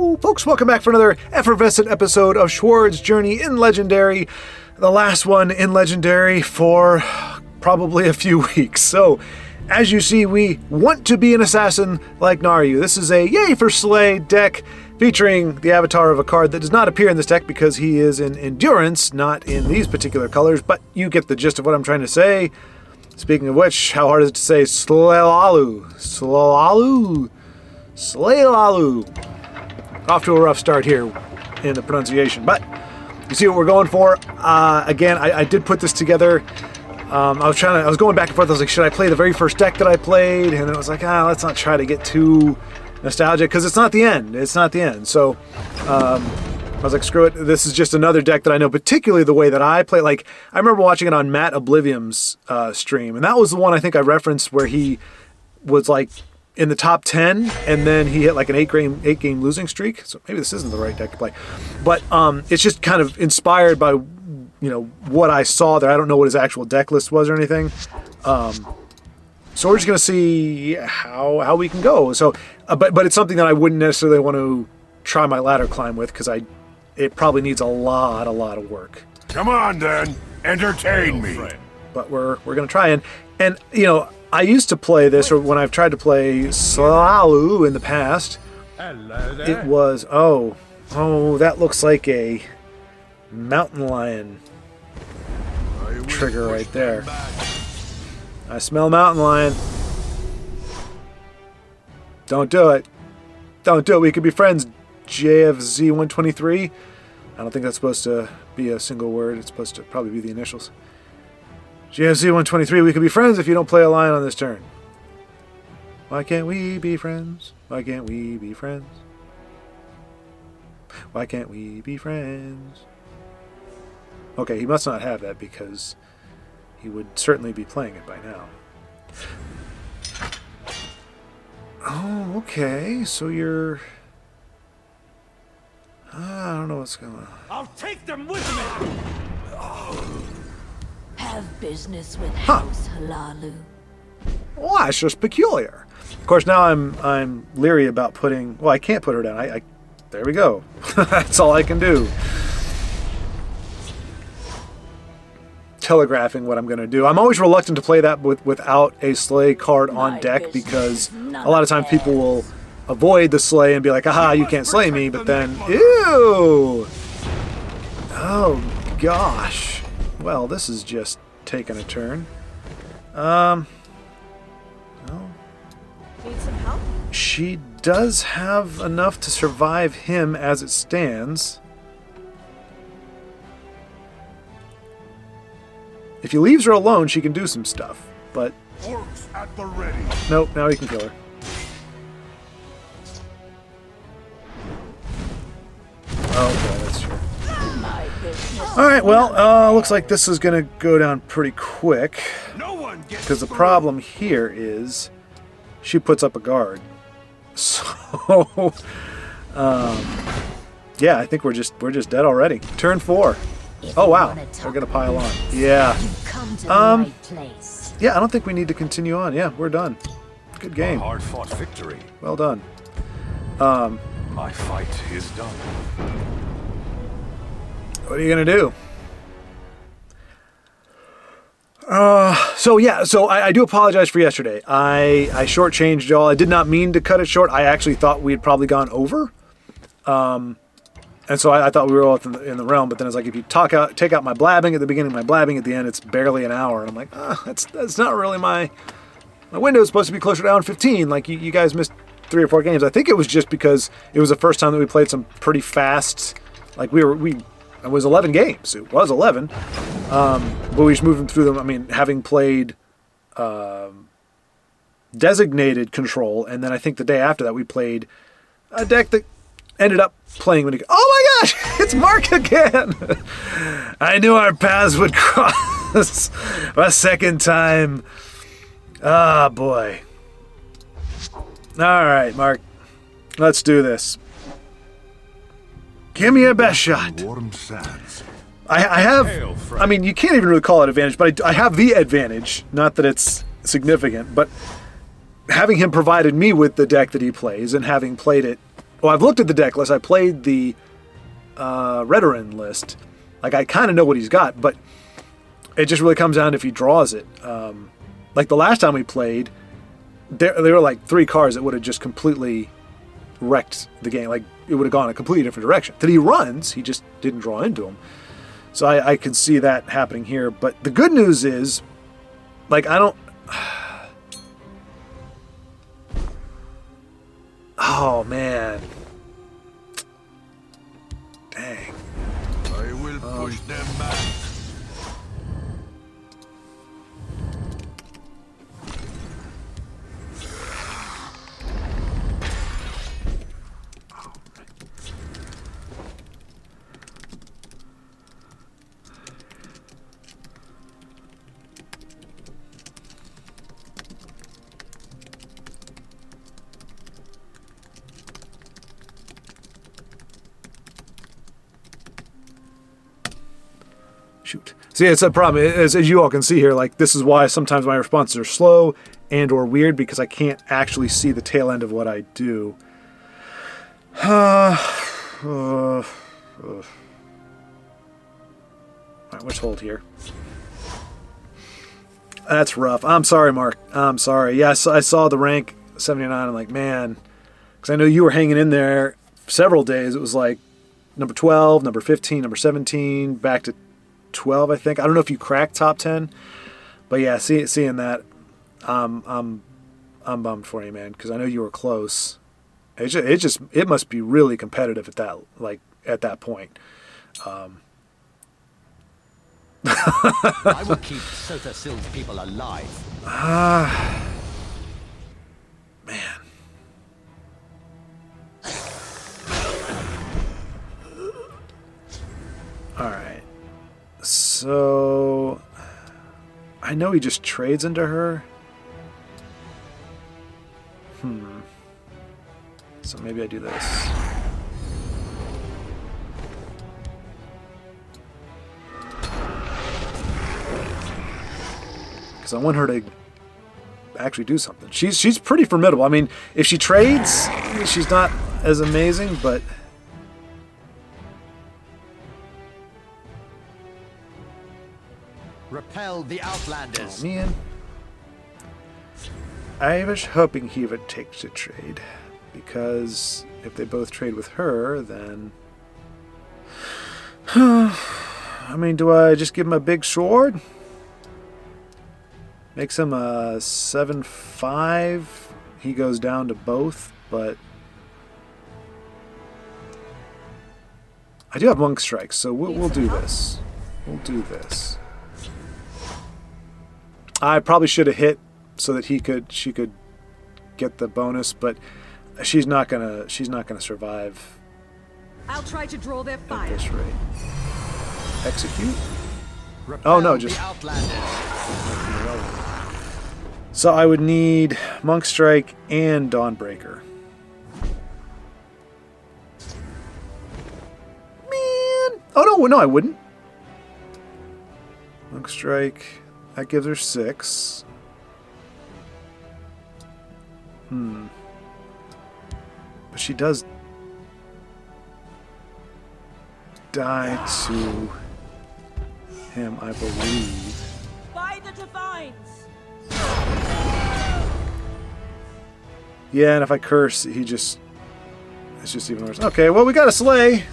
Hello, folks. Welcome back for another effervescent episode of Schwaaard's Journey in Legendary. The last one in Legendary for probably a few weeks. So, as you see, we want to be an assassin like Naryu. This is a Yay for Slay deck featuring the avatar of a card that does not appear in this deck because he is in Endurance, not in these particular colors, but you get the gist of what I'm trying to say. Speaking of which, how hard is it to say Slalalu? Slalalu? Slalalu. Off to a rough start here in the pronunciation, but you see what we're going for. Again, I did put this together. I was going back and forth. I was like, should I play the very first deck that I played? And then it was like, let's not try to get too nostalgic because it's not the end. It's not the end. So I was like, screw it. This is just another deck that I know, particularly the way that I play. Like, I remember watching it on Matt Oblivion's stream, and that was the one I think I referenced where he was like in the top 10, and then he hit like an 8-game losing streak. So maybe this isn't the right deck to play, but it's just kind of inspired by what I saw there. I don't know what his actual deck list was or anything. So we're just gonna see how we can go. So, but it's something that I wouldn't necessarily want to try my ladder climb with because it probably needs a lot of work. Come on then, entertain me. But we're gonna try and I used to play this, or when I've tried to play Slalalu in the past, it was that looks like a mountain lion trigger right there. I smell mountain lion. Don't do it. Don't do it. We could be friends, JFZ 123. I don't think that's supposed to be a single word. It's supposed to probably be the initials. JFZ 123, we could be friends if you don't play a lion on this turn. Why can't we be friends? Why can't we be friends? Why can't we be friends? Okay, he must not have that because he would certainly be playing it by now. Oh, okay. So you're... I don't know what's going on. I'll take them with me! Have business with House Halalu. Well, that's just peculiar. Of course, now I'm leery about putting... Well, I can't put her down. There we go. That's all I can do. Telegraphing what I'm going to do. I'm always reluctant to play that without a Slay card on deck because a lot of times people will avoid the Slay and be like, aha, you can't slay me, but then, ew! Oh, gosh. Well, this is just taking a turn. No. Need some help? She does have enough to survive him as it stands. If he leaves her alone, she can do some stuff, but... Orcs at the ready. Nope, now he can kill her. Okay, that's true. Alright, well, looks like this is going to go down pretty quick. Because the problem here is she puts up a guard. So, yeah, I think we're just dead already. Turn 4. Oh wow, we're gonna pile on. Yeah. Yeah, I don't think we need to continue on. Yeah, we're done. Good game. Hard-fought victory. Well done. My fight is done. What are you gonna do? So I do apologize for yesterday. I shortchanged y'all. I did not mean to cut it short. I actually thought we had probably gone over. And so I thought we were all in the realm, but then it's like if you take out my blabbing at the beginning, my blabbing at the end, it's barely an hour, and I'm like, that's not really my window is supposed to be closer to hour 15. Like you guys missed 3 or 4 games. I think it was just because it was the first time that we played some pretty fast. Like it was 11 games. It was 11, but we just moved through them. I mean, having played designated control, and then I think the day after that we played a deck that ended up playing when he... Oh my gosh! It's Mark again! I knew our paths would cross a second time. Ah, boy. Alright, Mark. Let's do this. Give me your best shot. I have... I mean, you can't even really call it advantage, but I have the advantage. Not that it's significant, but having him provided me with the deck that he plays and having played it Well, I've looked at the deck list. I played the Redoran list. Like, I kind of know what he's got, but it just really comes down to if he draws it. Like the last time we played, there were like 3 cards that would have just completely wrecked the game. Like, it would have gone a completely different direction. That he runs, he just didn't draw into them. So I can see that happening here. But the good news is, like, I don't... Oh, man. Dang. I will push them back. Shoot. See, it's a problem. As you all can see here, like, this is why sometimes my responses are slow and or weird, because I can't actually see the tail end of what I do. Alright, let's hold here. That's rough. I'm sorry, Mark. I'm sorry. Yeah, I saw the rank 79. I'm like, man, because I know you were hanging in there several days. It was like number 12, number 15, number 17, back to 12, I think. I don't know if you cracked top 10, but yeah, seeing that, I'm bummed for you, man, because I know you were close. It must be really competitive at that point. I will keep Sota Sill's people alive. Man. All right. So I know he just trades into her. So maybe I do this. Because I want her to actually do something. She's pretty formidable. I mean, if she trades, she's not as amazing, but... Repel the Outlanders. Oh, man. I was hoping he would take the trade, because if they both trade with her, then... I mean, do I just give him a big sword? Makes him a 7/5. He goes down to both, but... I do have monk strikes, so we'll do this. We'll do this. I probably should have hit so that she could get the bonus, but she's not gonna survive. I'll try to draw their fire. At this rate. Execute? Repel Oh no, just the Outlanders. so I would need Monk Strike and Dawnbreaker. Man, oh no, I wouldn't. Monk Strike. That gives her 6. But she does die to him, I believe. By the divines! Yeah, and if I curse, it's just even worse. Okay, well, we got a slay.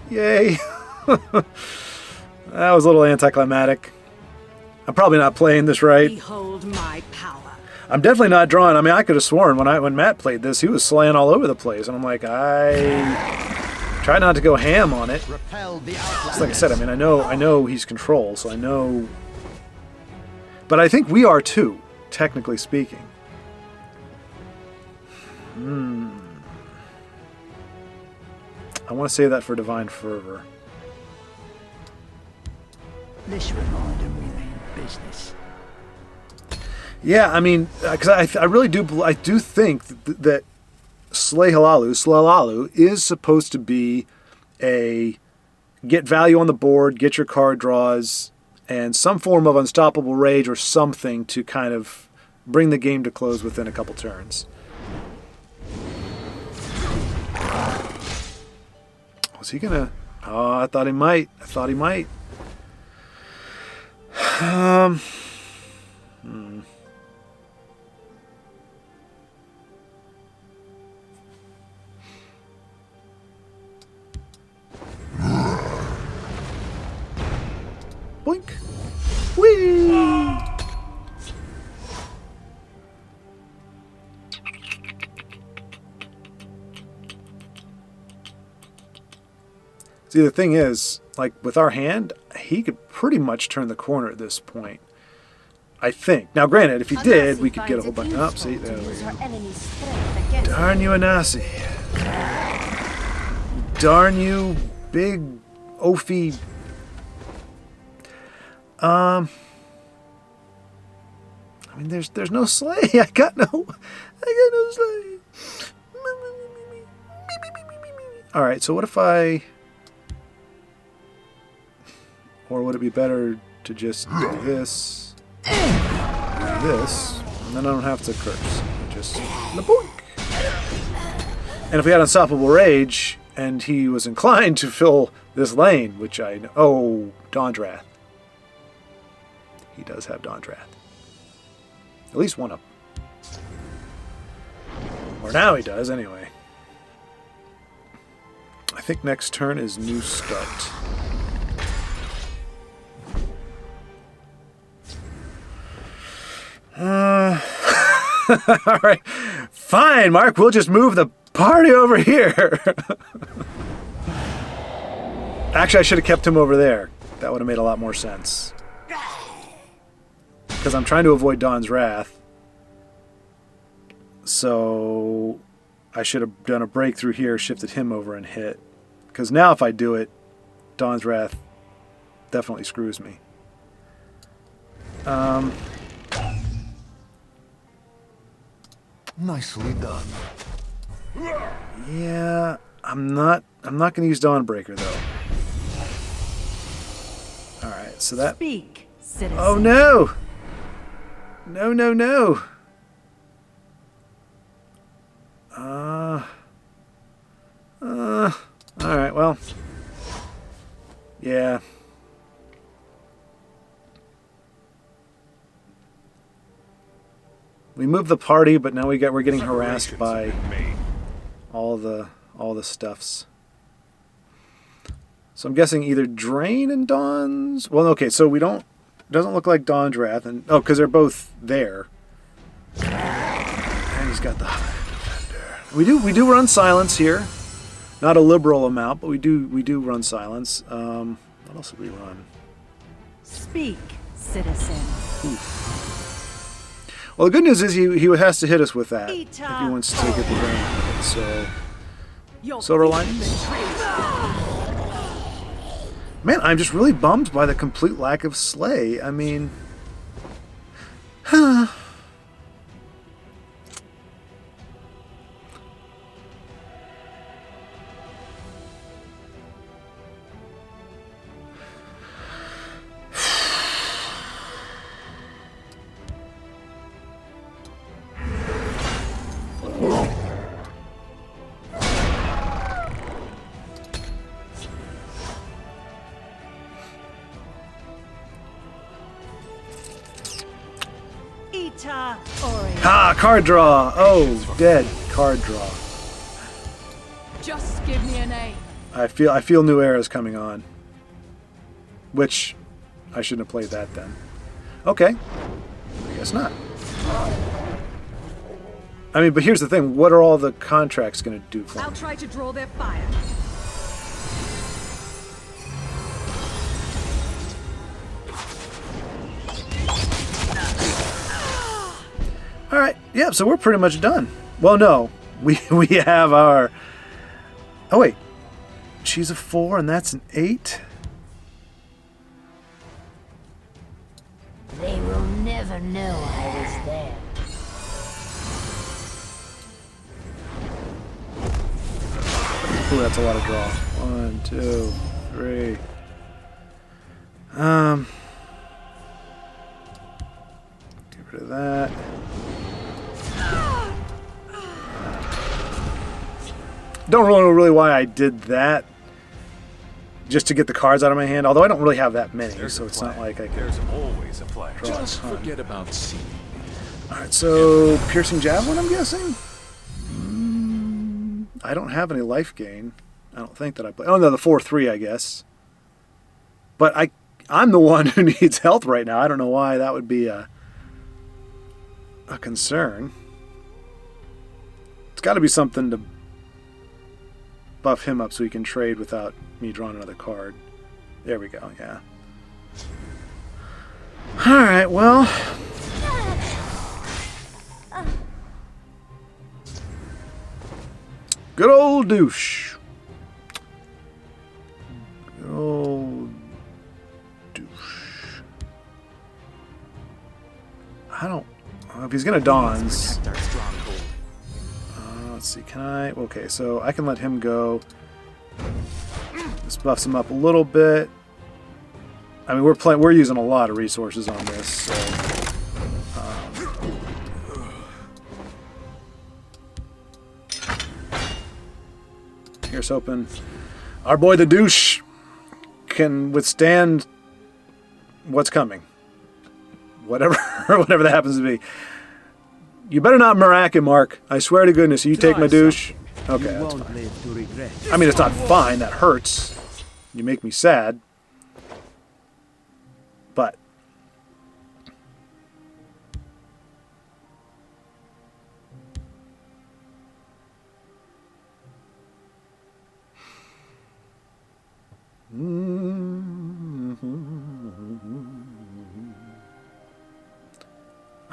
Yay. That was a little anticlimactic. I'm probably not playing this right. Behold my power. I'm definitely not drawing. I mean, I could have sworn when Matt played this, he was slaying all over the place, and I'm like, I try not to go ham on it. Repel the Outlanders. Just like I said, I mean, I know he's control, so I know. But I think we are too, technically speaking. I want to save that for Divine Fervor. This reminder we mean business. Yeah, I mean, because I really do think that Slaalalu is supposed to be a get value on the board, get your card draws, and some form of unstoppable rage or something to kind of bring the game to close within a couple turns. Was he gonna... Oh, I thought he might. I thought he might. Boink. Whee! See, the thing is, like, with our hand, he could pretty much turn the corner at this point. I think. Now, granted, if he did, we could get a whole bunch up. See, there we go. Darn you, Anasi. Darn you, big, oafy... I mean, there's no sleigh. I got no sleigh. All right, so what if I... Or would it be better to just do this, and then I don't have to curse. Just boink. And if we had Unstoppable Rage, and he was inclined to fill this lane, which I know... Oh, Dawn's Wrath. He does have Dawn's Wrath. At least one of them. Or now he does, anyway. I think next turn is New Start. Alright. Fine, Mark. We'll just move the party over here. Actually, I should have kept him over there. That would have made a lot more sense. Because I'm trying to avoid Dawn's Wrath. So I should have done a breakthrough here, shifted him over and hit. Because now if I do it, Dawn's Wrath definitely screws me. Nicely done. Yeah, I'm not going to use Dawnbreaker though. All right, so that. Speak, citizen. Oh no! No, no, no. All right, well. Yeah. We moved the party, but now we're getting harassed by all the stuffs. So I'm guessing either Drain and Dawn's. Well, okay, so we don't. It doesn't look like Dawn's Wrath, and because they're both there. And he's got the High Defender. We do run Silence here, not a liberal amount, but we do run Silence. What else did we run? Speak, citizen. Oof. Well, the good news is he has to hit us with that if he wants to get the drain out of it. So, Silver Linings. Man, I'm just really bummed by the complete lack of Slay. I mean, card draw. Oh, dead card draw. Just give me a name. I feel New Era is coming on. Which I shouldn't have played that then. Okay. I guess not. I mean, but here's the thing. What are all the contracts going to do for me? I'll try to draw their fire. All right. Yeah, so we're pretty much done. Well, no. We have our... Oh, wait. She's a 4 and that's an 8? They will never know I was there. Ooh, that's a lot of draw. 1, 2, 3. Get rid of that. Don't really know why I did that. just to get the cards out of my hand. Although I don't really have that many, so it's not like I can. There's always a plan. Draw a Just ton. forget about seeing. All right, so piercing javelin, I'm guessing. I don't have any life gain. I don't think that I play. Oh no, the 4/3, I guess. But I'm the one who needs health right now. I don't know why that would be a concern. It's got to be something to buff him up so he can trade without me drawing another card. There we go, yeah. Alright, well. Good old douche. Good old douche. I don't... if he's going to dawns... Protect our stronghold. let's see, can I... okay, so I can let him go. This buffs him up a little bit. I mean, we're using a lot of resources on this, so... here's hoping our boy the douche can withstand what's coming. Whatever that happens to be. You better not mirac Mark. I swear to goodness, you take my douche. Okay, that's fine. I mean, it's not fine. That hurts. You make me sad. But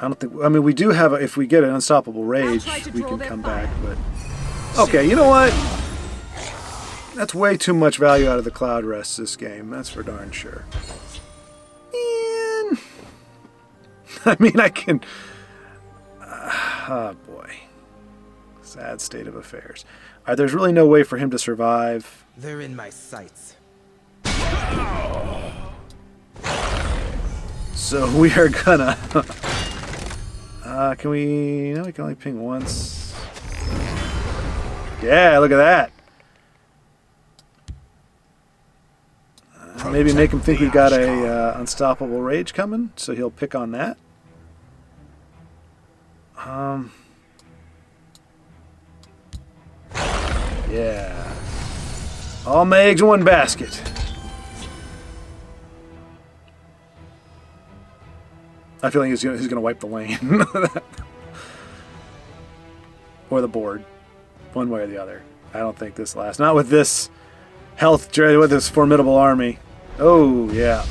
I don't think... I mean, we do have... if we get an unstoppable rage, we can come back, but... okay, you know what? That's way too much value out of the Cloud Rest this game. That's for darn sure. And... I mean, I can... oh, boy. Sad state of affairs. There's really no way for him to survive. They're in my sights. So we are gonna... can we... no, we can only ping once. Yeah, look at that. Maybe make him think we've got a unstoppable rage coming, so he'll pick on that. Yeah. All my eggs in one basket. I feel like he's gonna wipe the lane. Or the board. One way or the other. I don't think this lasts. Not with this health, with this formidable army. Oh, yeah.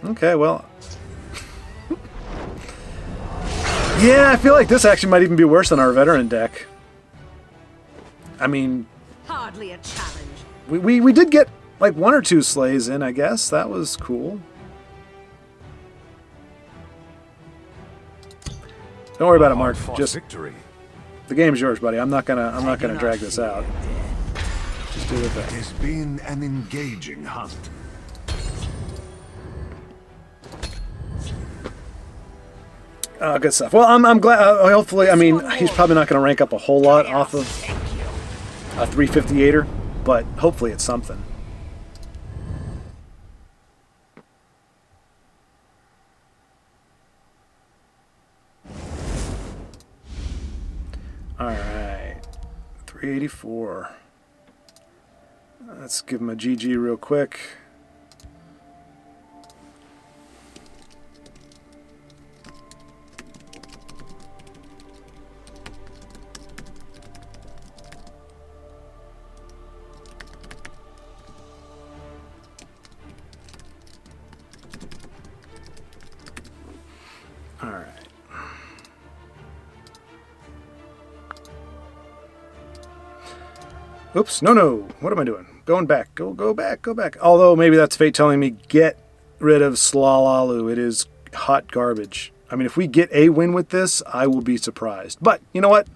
Okay, well. Yeah, I feel like this actually might even be worse than our veteran deck. I mean... Hardly a challenge. We did get like 1 or 2 slays in, I guess. That was cool. Don't worry about it, Mark. Just victory. the game's yours, buddy. I'm not gonna drag this out. Just do the thing. It's been an engaging hunt. Good stuff. Well, I'm glad. Hopefully, I mean, he's probably not going to rank up a whole lot off of a 358er, but hopefully it's something. All right, 384. Let's give him a GG real quick. All right. Oops, no. What am I doing? Going back. Go back. Although maybe that's fate telling me get rid of Slalalu. It is hot garbage. I mean, if we get a win with this, I will be surprised. But you know what?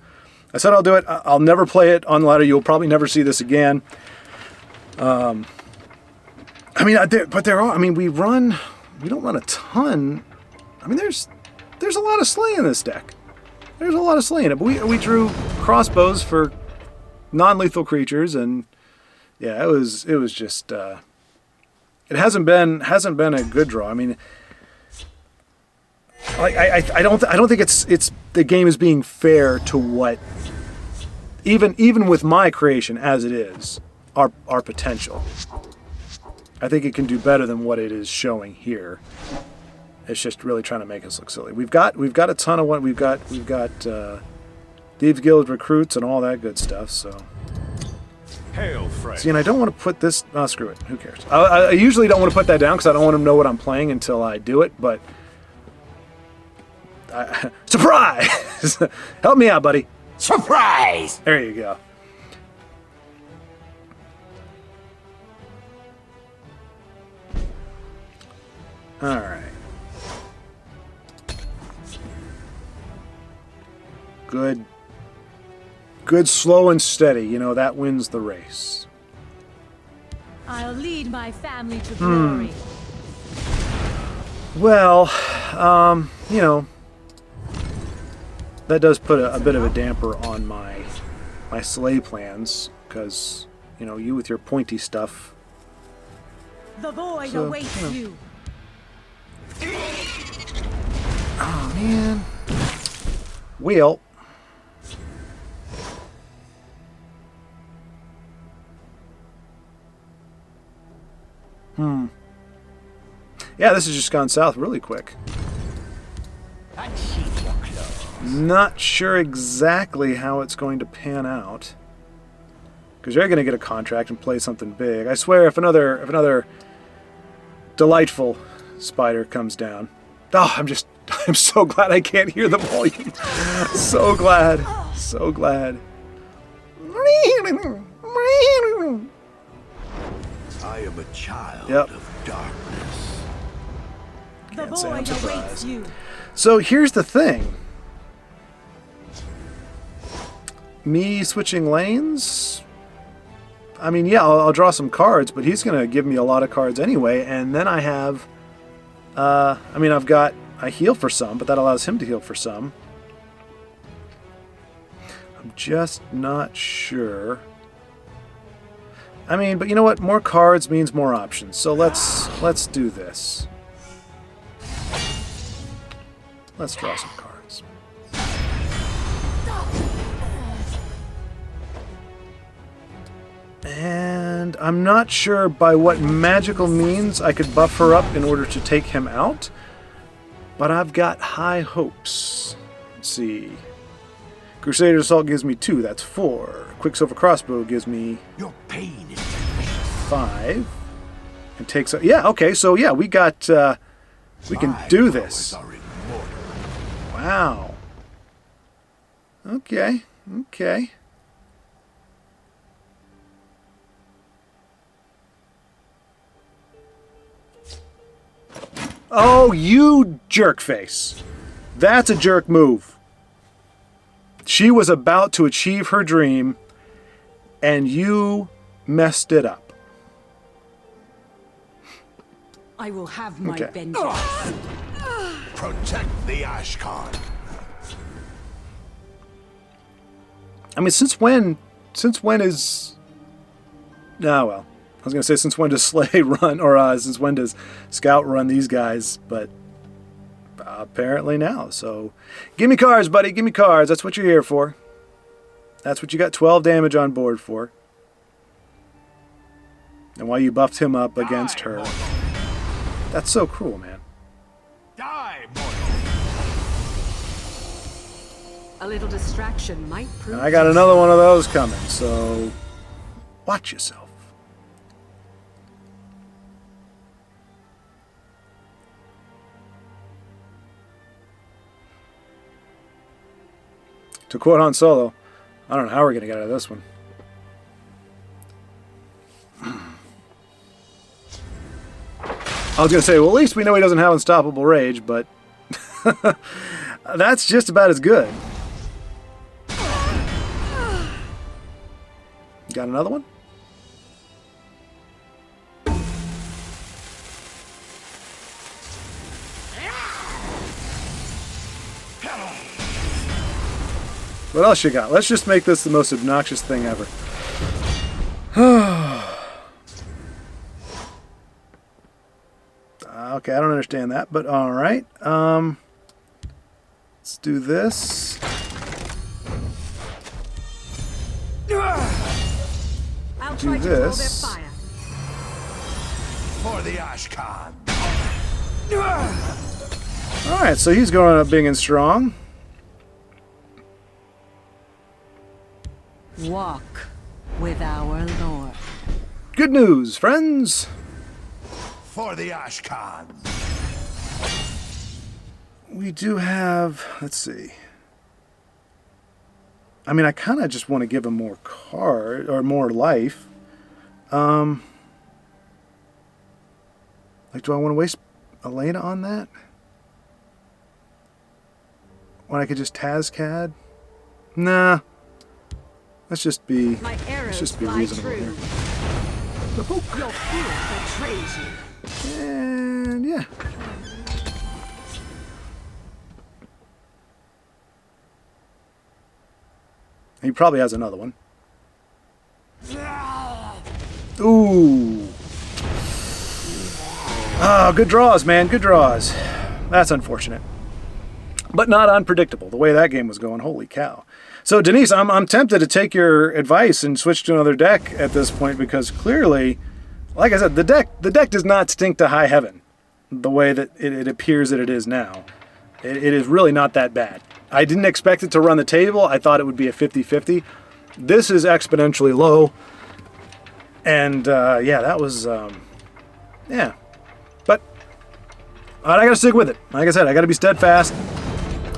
I said I'll do it. I'll never play it on ladder. You'll probably never see this again. I mean, but there are. I mean, we don't run a ton. I mean, there's a lot of slay in this deck. There's a lot of slay in it. But we drew crossbows for non-lethal creatures, and Yeah, it was just it hasn't been a good draw. I mean, like I don't think it's the game is being fair to what even with my creation as it is, our potential. I think it can do better than what it is showing here. It's just really trying to make us look silly. We've got a ton of what we've got Thieves Guild recruits and all that good stuff. So. Hail, Frank. See, and I don't want to put this. Oh, screw it. Who cares? I usually don't want to put that down because I don't want them to know what I'm playing until I do it. But surprise! Help me out, buddy. Surprise! There you go. All right. Good, slow and steady. You know, that wins the race. I'll lead my family to glory. Well, you know, that does put a bit of a damper on my sleigh plans because, you know, you with your pointy stuff. The void So, awaits you. Oh, man. Well. Yeah, this has just gone south really quick. Unsheath your clothes. Not sure exactly how it's going to pan out. Because they're going to get a contract and play something big. I swear, if another delightful spider comes down. Oh, I'm so glad I can't hear the volume. So glad. So glad. I am a child Yep. of darkness. The Can't say I'm void awaits surprised. you. So here's the thing. Me switching lanes? I mean, yeah, I'll draw some cards, but he's going to give me a lot of cards anyway, and then I have... I heal for some, but that allows him to heal for some. I'm just not sure. I mean, but you know what? More cards means more options. So let's do this. Let's draw some cards. And I'm not sure by what magical means I could buff her up in order to take him out, but I've got high hopes. Let's see. Crusader Assault gives me 2, that's 4. Quicksilver Crossbow gives me Your pain is 5. And takes a... Yeah, okay, so yeah, we got... we can my do powers this. are immortal. Wow. Okay, okay. Oh, you jerk face. That's a jerk move. She was about to achieve her dream, and you messed it up. I will have my Okay. vengeance. Protect the Ashkan. I mean, since when is... Oh, well. I was going to say, since when does Slay run, or since when does Scout run these guys, but apparently now. So, give me cards, buddy, give me cards. That's what you're here for. That's what you got 12 damage on board for. And while you buffed him up against her. That's so cruel, man. Die, mortal. A little distraction might prove. And I got another one of those coming, so watch yourself. To quote Han Solo, I don't know how we're going to get out of this one. I was going to say, well, at least we know he doesn't have unstoppable rage, but that's just about as good. Got another one? What else you got? Let's just make this the most obnoxious thing ever. Okay, I don't understand that, but all right. Let's do this. I'll Do try to draw their this. fire. For the Ashkan. All right, so he's going up big and strong. Walk with our Lord. Good news, friends. For the Ashkan. We do have, let's see. I mean, I kind of just want to give him more card or more life. Like, do I want to waste Elena on that? When I could just Tazcad? Nah. Let's just be My arrows reasonable fly here. true. Your fear betrays you. And yeah. He probably has another one. Ooh. Oh, good draws, man. Good draws. That's unfortunate. But not unpredictable. The way that game was going, holy cow. So, Denise, I'm tempted to take your advice and switch to another deck at this point because clearly, like I said, the deck does not stink to high heaven the way that it appears that it is now. It is really not that bad. I didn't expect it to run the table. I thought it would be a 50-50. This is exponentially low. And, yeah, that was, yeah. But I got to stick with it. Like I said, I got to be steadfast.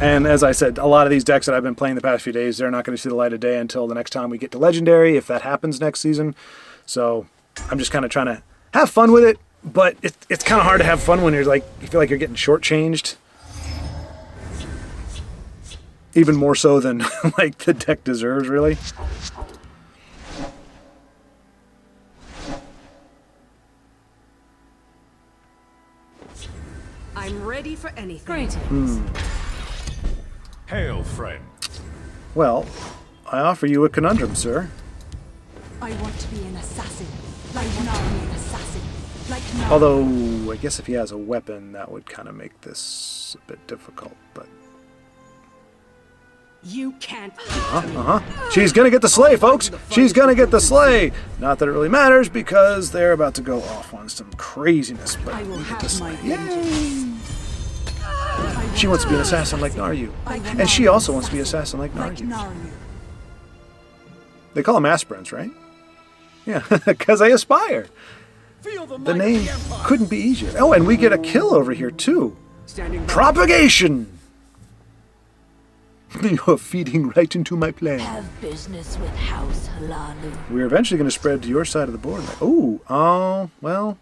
And as I said, a lot of these decks that I've been playing the past few days, they're not going to see the light of day until the next time we get to Legendary, if that happens next season. So I'm just kind of trying to have fun with it. But it's kind of hard to have fun when you're like, you feel like you're getting shortchanged. Even more so than like the deck deserves, really. I'm ready for anything. Greetings. Hail, friend. Well, I offer you a conundrum, sir. I want to be an assassin. Like Nari, an assassin. Like Nari. Although, I guess if he has a weapon, that would kind of make this a bit difficult, but... You can't. She's gonna get the sleigh, folks! She's gonna get the sleigh! Not that it really matters, because they're about to go off on some craziness, but I will we get the have my sleigh. Yay! vengeance. She wants to be an assassin like Naryu. And she also wants to be an assassin like Like Naryu. Nari. They call them aspirants, right? Yeah, because they aspire. The name couldn't be easier. Oh, and we get a kill over here, too. Propagation! You're feeding right into my plan. Have business with House Halalu. We're eventually going to spread to your side of the board. Ooh, oh, well.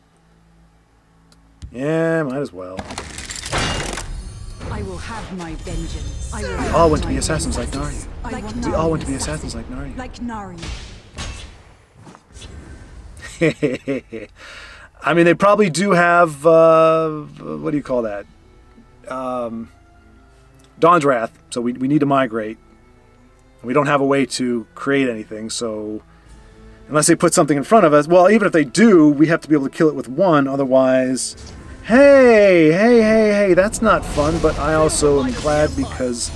Yeah, might as well. I will have my vengeance. I will We have all want to my be assassins like vengeance. Naryu. I want We all want to be an assassins assassin. like Naryu. Like Nari. I mean, they probably do have, what do you call that? Dawn's Wrath, so we need to migrate. We don't have a way to create anything, so unless they put something in front of us, well, even if they do, we have to be able to kill it with one, otherwise... Hey, that's not fun, but I also am glad because...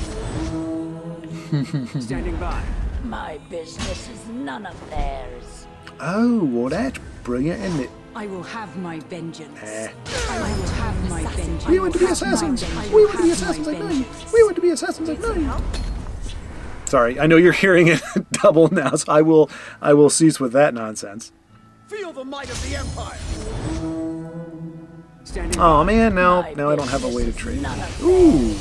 Standing by. My business is none of theirs. Oh, well, that's brilliant, isn't it? I will have my vengeance. Eh. I will have my vengeance. We want to be assassins. We want to be assassins like Naryu. We want to be assassins like Naryu. Sorry, I know you're hearing it double now, so I will cease with that nonsense. Feel the might of the Empire. Standing Oh man, now My I don't have a way to business is trade. none of Ooh,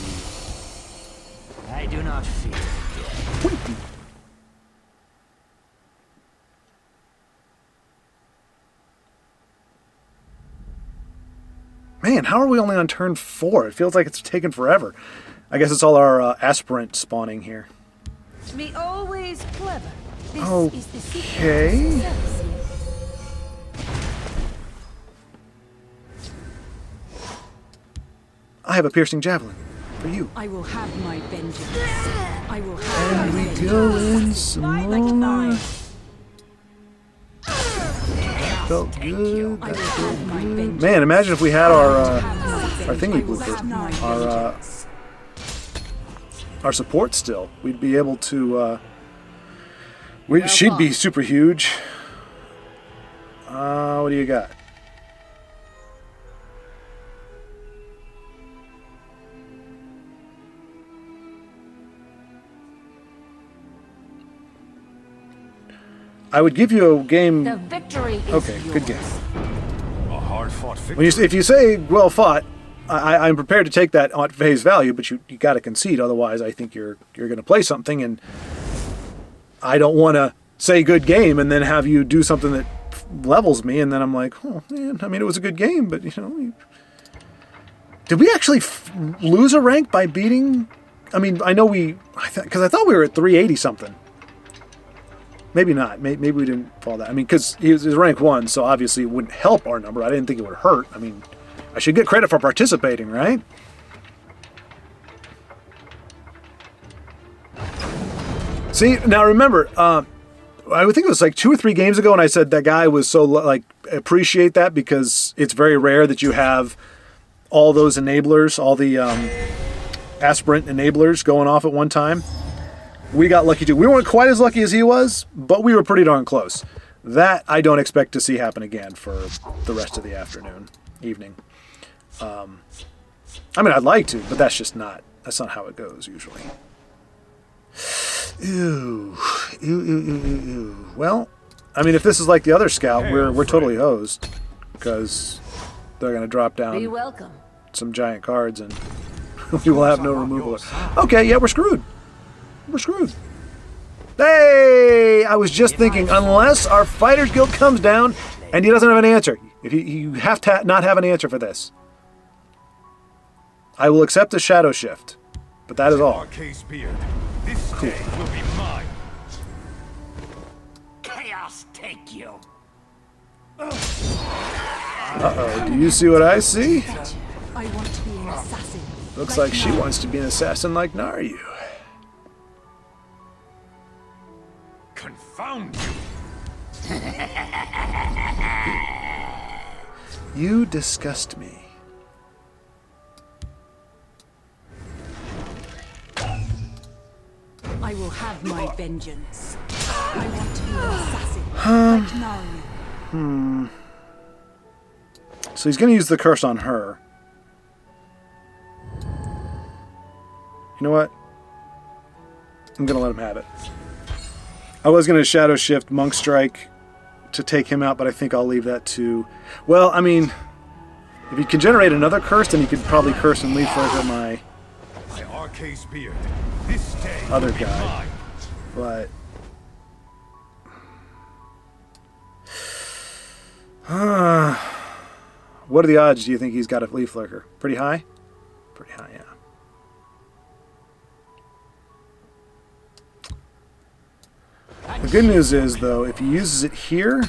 I do not fear death. pointy. Man, how are we only on turn 4? It feels like it's taken forever. I guess it's all our aspirant spawning here. Me always clever. This Oh, is the secret okay. to success. I have a piercing javelin for you. I will have my vengeance. I will have And my we vengeance. go in some Fight like more. mine. felt good. I That will felt have my good. vengeance. Man, imagine if we had our thingy I will have my blooper, vengeance. our support still. We'd be able to. She'd be super huge. What do you got? I would give you a game. The victory is Okay, yours. good game. A hard-fought victory. When if you say well fought, I'm prepared to take that at face value, but you got to concede. Otherwise, I think you're going to play something, and I don't want to say good game and then have you do something that levels me, and then I'm like, oh man, I mean it was a good game, but did we actually lose a rank by beating? I mean, I know because I thought we were at 380 something. Maybe not. Maybe we didn't fall that. I mean, because he was rank 1, so obviously it wouldn't help our number. I didn't think it would hurt. I mean, I should get credit for participating, right? See, now remember, I think it was like 2 or 3 games ago, and I said that guy was so, appreciate that because it's very rare that you have all those enablers, all the aspirant enablers going off at one time. We got lucky too. We weren't quite as lucky as he was, but we were pretty darn close. That I don't expect to see happen again for the rest of the evening. I mean, I'd like to, but that's not how it goes usually. Ew. Well, I mean, if this is like the other scout, we're totally hosed because they're going to drop Be down welcome. some giant cards and we will have no removal. Okay, yeah, we're screwed. We're screwed. Hey, I was just thinking, unless our Fighters Guild comes down and he doesn't have an answer. If you have to not have an answer for this. I will accept a shadow shift, but that is all. Case beard. This day will be mine. Chaos take you. Uh-oh, do you see what I see? I want to be an assassin. Looks like she wants to be an assassin like Naryu. Confound you. You disgust me. I will have my vengeance. I want to be an assassin. Like Naryu. So he's going to use the curse on her. You know what? I'm going to let him have it. I was going to Shadow Shift Monk Strike to take him out, but I think I'll leave that to... Well, I mean, if he can generate another curse, then he could probably curse and leave for my Case beard. This day other will be guy. mine. But... what are the odds do you think he's got a Leaf Lurker? Pretty high? Pretty high, yeah. The good news is, though, if he uses it here,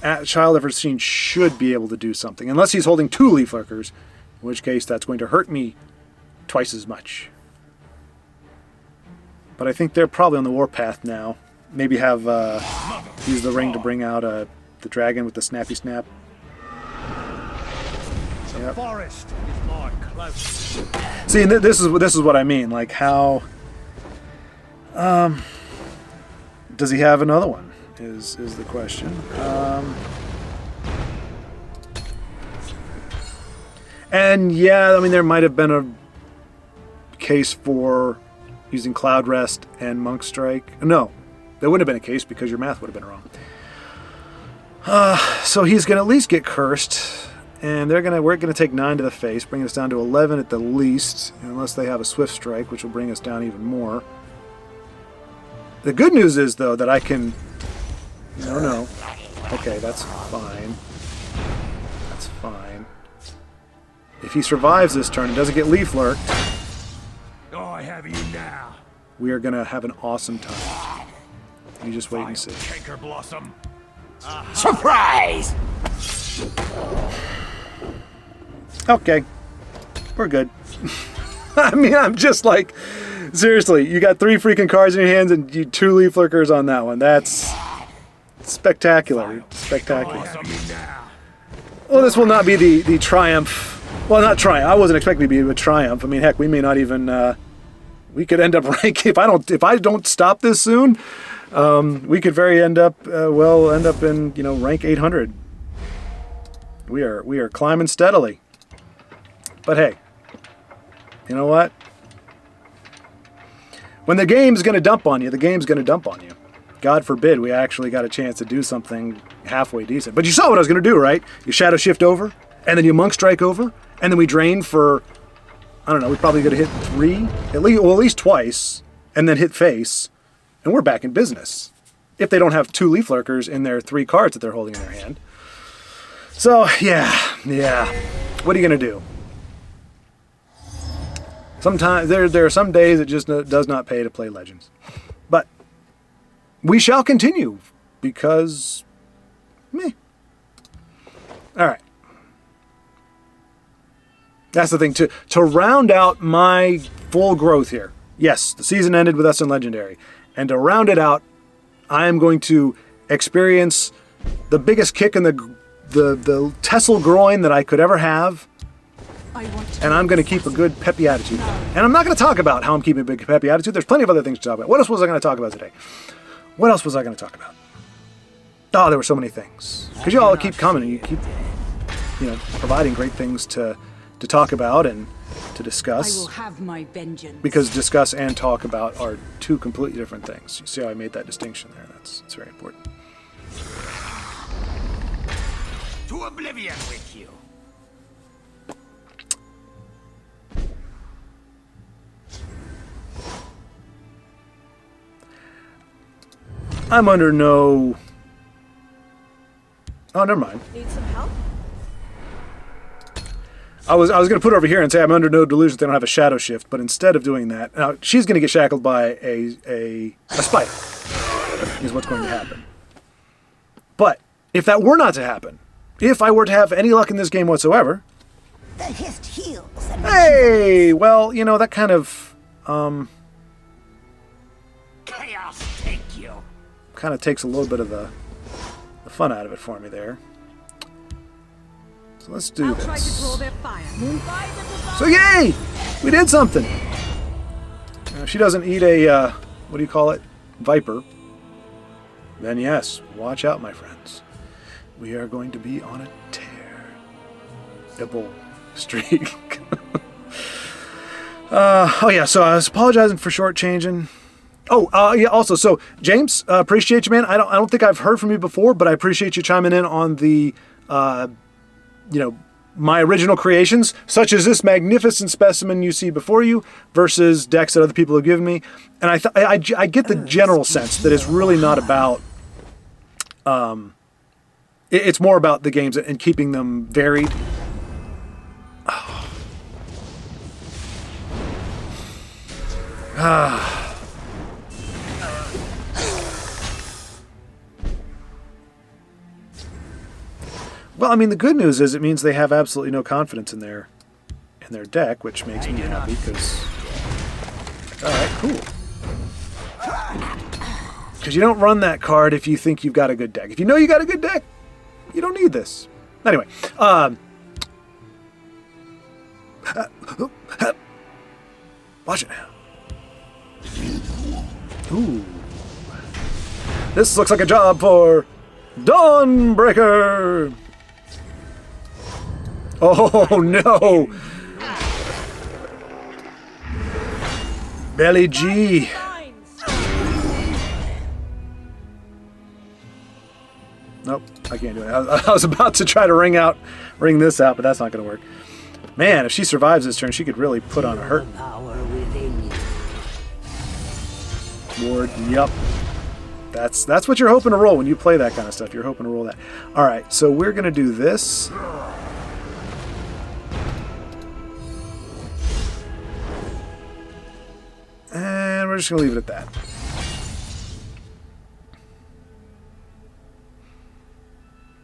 Child of Ever-Seen should be able to do something. Unless he's holding 2 Leaf Lurkers, in which case that's going to hurt me twice as much. But I think they're probably on the warpath now. Maybe have use the ring to bring out the dragon with the snappy snap. Yep. Forest is more close. See, and this is what I mean. Like how does he have another one? Is the question. And yeah, I mean there might have been a case for using Cloud Rest and Monk Strike. No, there wouldn't have been a case because your math would have been wrong. So he's gonna at least get cursed, and we're gonna take 9 to the face, bring us down to 11 at the least, unless they have a Swift Strike, which will bring us down even more. The good news is, though, that I can... No. Okay, that's fine. That's fine. If he survives this turn and doesn't get Leaf Lurked, Oh, I have you now. we are going to have an awesome time. You just wait and see. Canker blossom. Surprise! Okay. We're good. I mean, I'm just like... Seriously, you got 3 freaking cards in your hands and you 2 Leaf Lurkers on that one. That's Spectacular. Spectacular. I have you now. Well, this will not be the triumph. Well, not triumph. I wasn't expecting it to be a triumph. I mean, heck, we may not even. We could end up ranking if I don't stop this soon. We could end up in rank 800. We are climbing steadily. But hey, you know what? When the game's going to dump on you, the game's going to dump on you. God forbid we actually got a chance to do something halfway decent. But you saw what I was going to do, right? You shadow shift over, and then you monk strike over, and then we drain for, I don't know, we probably going to hit 3, at least twice, and then hit face, and we're back in business. If they don't have 2 leaf lurkers in their 3 cards that they're holding in their hand. So, yeah. What are you going to do? Sometimes there are some days it just does not pay to play Legends. But we shall continue because meh. All right. That's the thing to round out my full growth here. Yes, the season ended with us in Legendary, and to round it out, I am going to experience the biggest kick in the Tessel groin that I could ever have. And I'm going to keep a good peppy attitude. And I'm not going to talk about how I'm keeping a big peppy attitude. There's plenty of other things to talk about. What else was I going to talk about today? What else was I going to talk about? Oh, there were so many things. Because you all keep coming and you keep, providing great things to talk about and to discuss. I will have my vengeance. Because discuss and talk about are 2 completely different things. You see how I made that distinction there? It's very important. To oblivion with you. I'm under no... Oh, never mind. Need some help? I was going to put it over here and say I'm under no delusion they don't have a shadow shift, but instead of doing that, now she's going to get shackled by a spider, is what's going to happen. But if that were not to happen, if I were to have any luck in this game whatsoever, The hist heals. hey, well, that kind of Chaos take you. kind of takes a little bit of the fun out of it for me there. So let's do I'll try to draw this. their fire. So yay! We did something! If she doesn't eat a, what do you call it? Viper. Then yes, watch out, my friends. We are going to be on a terrible streak. Oh yeah, so I was apologizing for shortchanging. Oh, yeah, also, so, James, appreciate you, man. I don't think I've heard from you before, but I appreciate you chiming in on the, my original creations, such as this magnificent specimen you see before you, versus decks that other people have given me. And I get the general sense that it's really not about, it's more about the games and keeping them varied. Well, I mean, the good news is it means they have absolutely no confidence in their deck, which makes me happy because, all right, cool. Because you don't run that card if you think you've got a good deck. If you know you got a good deck, you don't need this. Anyway, watch it now. Ooh, this looks like a job for Dawnbreaker. Oh no! Belly G. Nope, I can't do it. I was about to try to ring this out, but that's not going to work. Man, if she survives this turn, she could really put on a hurt. Power within you. Ward, yup. That's what you're hoping to roll when you play that kind of stuff. You're hoping to roll that. All right, so we're going to do this. And we're just going to leave it at that.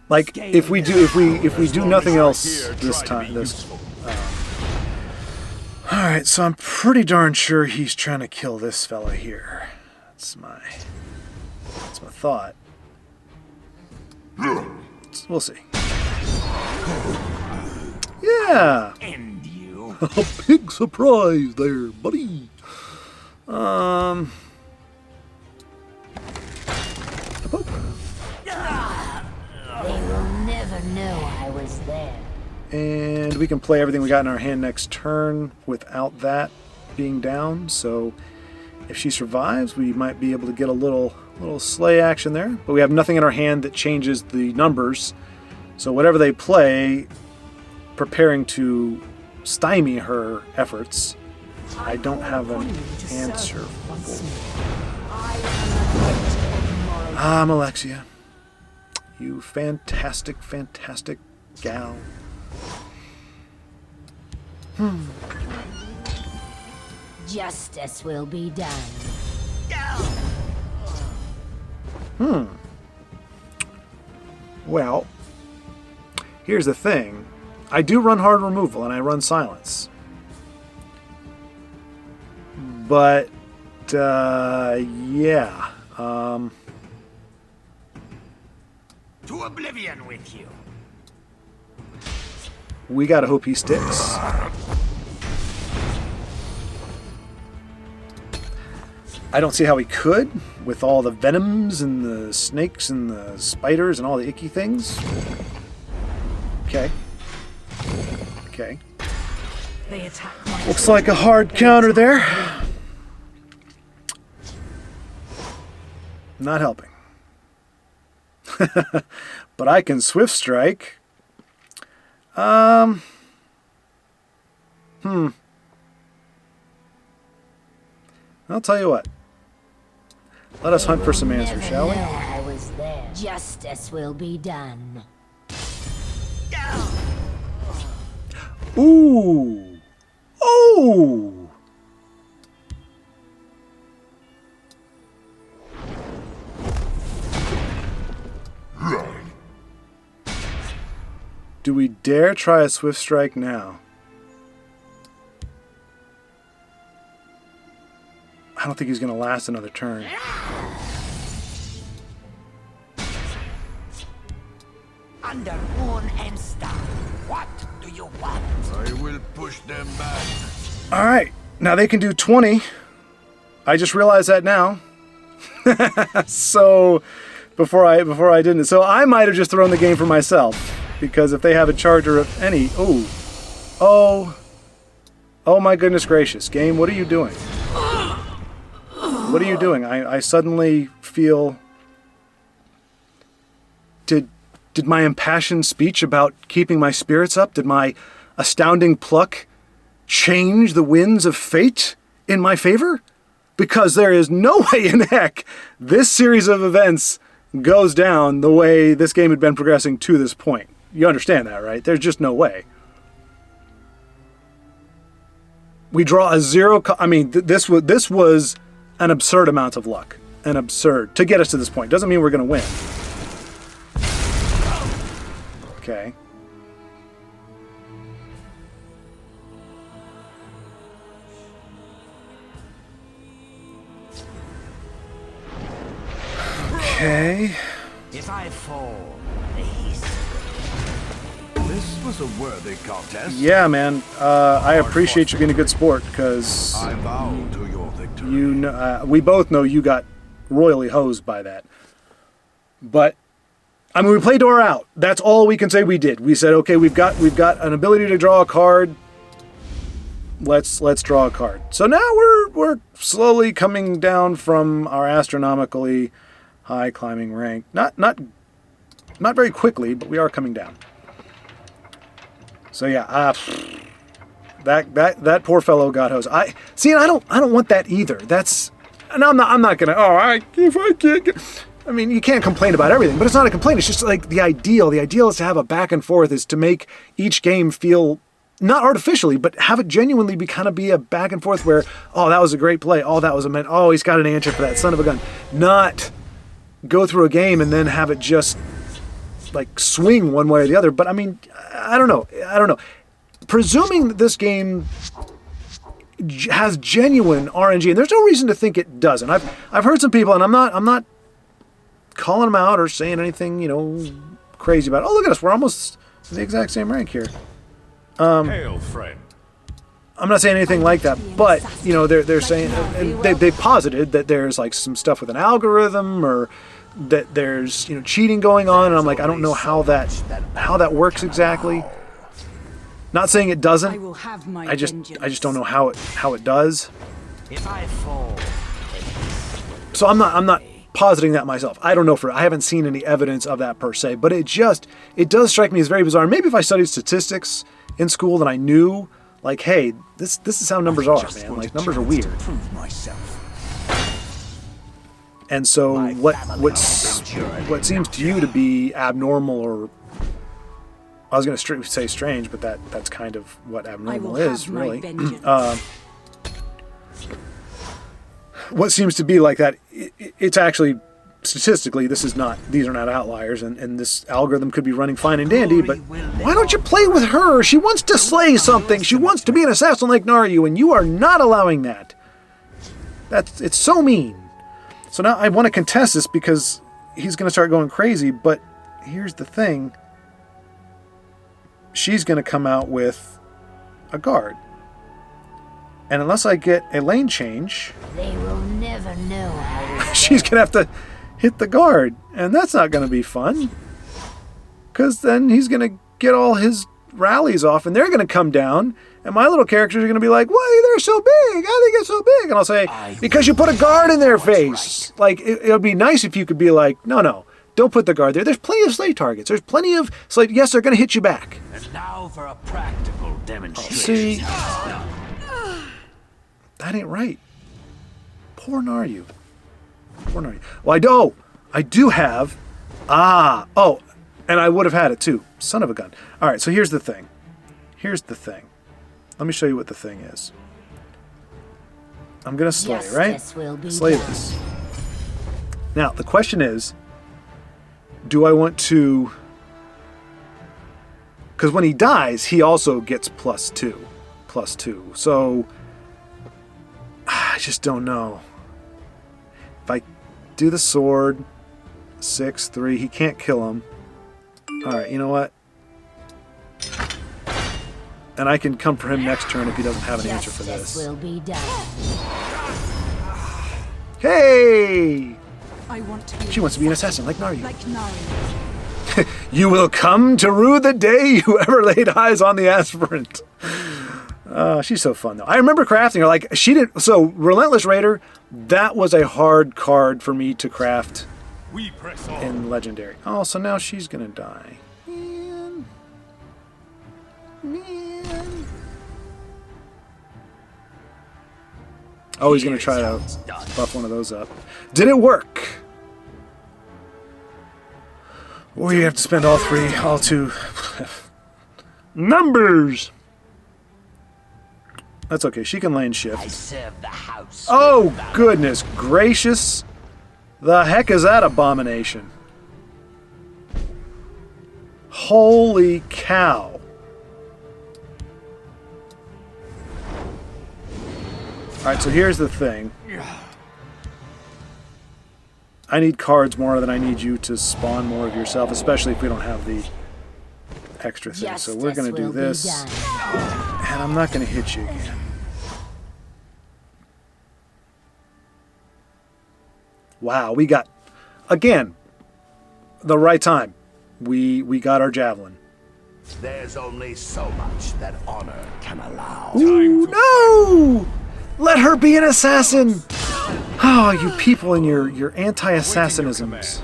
Like if we do nothing else this time, all right, so I'm pretty darn sure he's trying to kill this fella here. That's my thought. We'll see. Yeah. End you. A big surprise there, buddy. A poke. They will never know I was there. And we can play everything we got in our hand next turn without that being down. So if she survives, we might be able to get a little slay action there. But we have nothing in our hand that changes the numbers. So whatever they play, preparing to stymie her efforts, I don't have an answer for. I'm Alexia. You fantastic, fantastic gal. Justice will be done. Well, here's the thing. I do run hard removal and I run silence. But, yeah. To oblivion with you. We gotta hope he sticks. I don't see how he could, with all the venoms and the snakes and the spiders and all the icky things. Okay. Okay. They attack. Looks like a hard counter there. Not helping. But I can swift strike. I'll tell you what. Let us hunt for some answers, shall we? I was there. Justice will be done. Ooh. Oh. Do we dare try a swift strike now? I don't think he's going to last another turn. Under moon and star. What do you want? I will push them back. All right. Now they can do 20. I just realized that now. So before I didn't. So I might have just thrown the game for myself, because if they have a charger of any, oh my goodness gracious, game, what are you doing? What are you doing? I suddenly feel... Did my impassioned speech about keeping my spirits up, did my astounding pluck change the winds of fate in my favor? Because there is no way in heck this series of events goes down the way this game had been progressing to this point. You understand that, right? There's just no way. We draw a zero... I mean, this was an absurd amount of luck. An absurd. To get us to this point. Doesn't mean we're going to win. Okay. Okay. If I fall, This was a worthy contest. Yeah, man. I appreciate you being a good sport, because I bow to your victory. you know, we both know you got royally hosed by that. But I mean, we played Dora out. That's all we can say we did. We said, okay, we've got an ability to draw a card. Let's draw a card. So now we're slowly coming down from our astronomically high climbing rank. Not very quickly, but we are coming down. So yeah, that poor fellow got hosed. I don't want that either. That's, and I'm not gonna. If I can't get. I mean, you can't complain about everything, but it's not a complaint. It's just like the ideal. The ideal is to have a back and forth, is to make each game feel, not artificially, but have it genuinely be a back and forth where, oh, that was a great play. Oh, that was a man. Oh, he's got an answer for that son of a gun. Not go through a game and then have it just like swing one way or the other. But I mean, I don't know. Presuming that this game has genuine RNG, and there's no reason to think it doesn't. I've heard some people, and I'm not calling them out or saying anything, you know, crazy about it. Oh, look at us. We're almost the exact same rank here. Hail, friend. I'm not saying anything like that, but, you know, they're saying, and they posited that there's like some stuff with an algorithm or that there's, you know, cheating going on, and I'm like, I don't know how that works exactly. Not saying it doesn't. I will have my I just don't know how it does. If I fall, So I'm not positing that myself. I don't know I haven't seen any evidence of that per se, but it does strike me as very bizarre. Maybe if I studied statistics in school, then I knew, like, hey, this is how numbers are, man. Like, numbers are weird. prove myself. And so what seems to you to be abnormal, or I was going to say strange, but that's kind of what abnormal is, really. What seems to be like that, it's actually statistically, these are not outliers, and this algorithm could be running fine and dandy, but why don't you play with her? She wants to slay something. She wants to be an assassin like Naryu, and you are not allowing that. It's so mean. So now I want to contest this because he's going to start going crazy, but here's the thing. She's going to come out with a guard. And unless I get a lane change, They will never know how to she's going to have to hit the guard. And that's not going to be fun. Because then he's going to get all his rallies off, and they're going to come down, and my little characters are going to be like, why, they're so big? How they get so big? And I'll say, because you put a guard in their face. Like, it would be nice if you could be like, no, don't put the guard there. There's plenty of slay targets. There's plenty of slay. Yes, they're going to hit you back. And now for a practical demonstration. See, that ain't right. Poor Naryu. Well, I do have, and I would have had it too. Son of a gun. All right, so here's the thing. Let me show you what the thing is. I'm going to slay, right? Justice will be Slay done. this. Now, the question is, do I want to... Because when he dies, he also gets +2. So, I just don't know. If I do the sword, 6-3, he can't kill him. All right, you know what? And I can come for him next turn if he doesn't have an answer for Justice this. will be done. Hey! I want to be She wants to be an assassin like Naryu. like Naryu. You will come to rue the day you ever laid eyes on the aspirant. She's so fun, though. I remember crafting her. Like, she didn't... So, Relentless Raider, that was a hard card for me to craft We press on. in Legendary. Oh, so now she's going to die. Man. Oh, he's going to try to buff one of those up. Did it work? Or you have to spend all two numbers. That's okay. She can lane I shift. serve the house. Oh, goodness gracious. The heck is that abomination? Holy cow. Alright, so here's the thing. I need cards more than I need you to spawn more of yourself, especially if we don't have the extra thing. So we're going to do this, and I'm not going to hit you again. Wow, we got, again, the right time. We got our javelin. There's only so much that honor can allow. Ooh, no! Let her be an assassin! Oh, you people and your anti-assassinisms.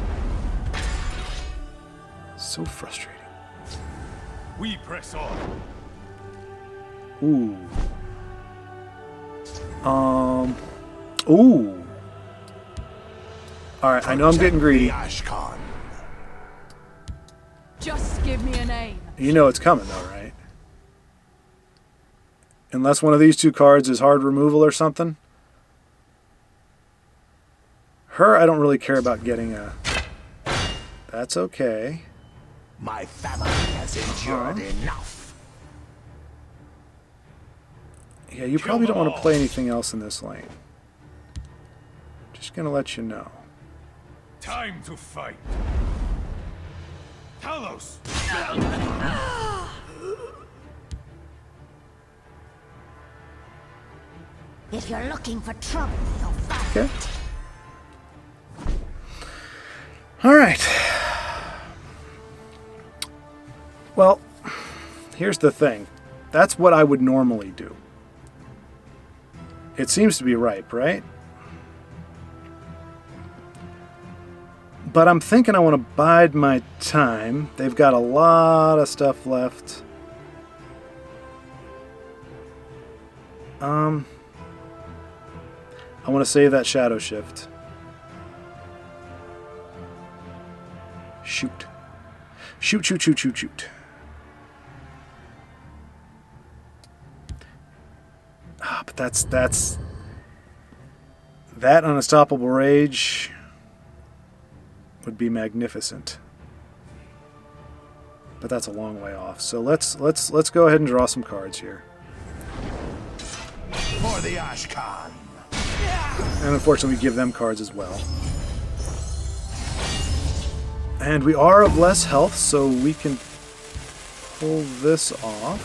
So frustrating. We press on. Ooh. Ooh. Alright, I know I'm getting greedy. Ashkan. Just give me a name. You know it's coming though, right? Unless one of these two cards is hard removal or something. Her, I don't really care about getting a... That's okay. My family has endured enough. Yeah, you probably don't want to play anything else in this lane. Just gonna let you know. Time to fight. Talos! If you're looking for trouble, you'll find Okay. All right. Well, here's the thing. That's what I would normally do. It seems to be ripe, right? But I'm thinking I want to bide my time. They've got a lot of stuff left. I want to save that shadow shift. Shoot. Shoot, shoot, shoot, shoot, shoot. Ah, but that's that unstoppable rage would be magnificent. But that's a long way off. So let's go ahead and draw some cards here. For the Ashkan. And unfortunately we give them cards as well. And we are of less health, so we can pull this off.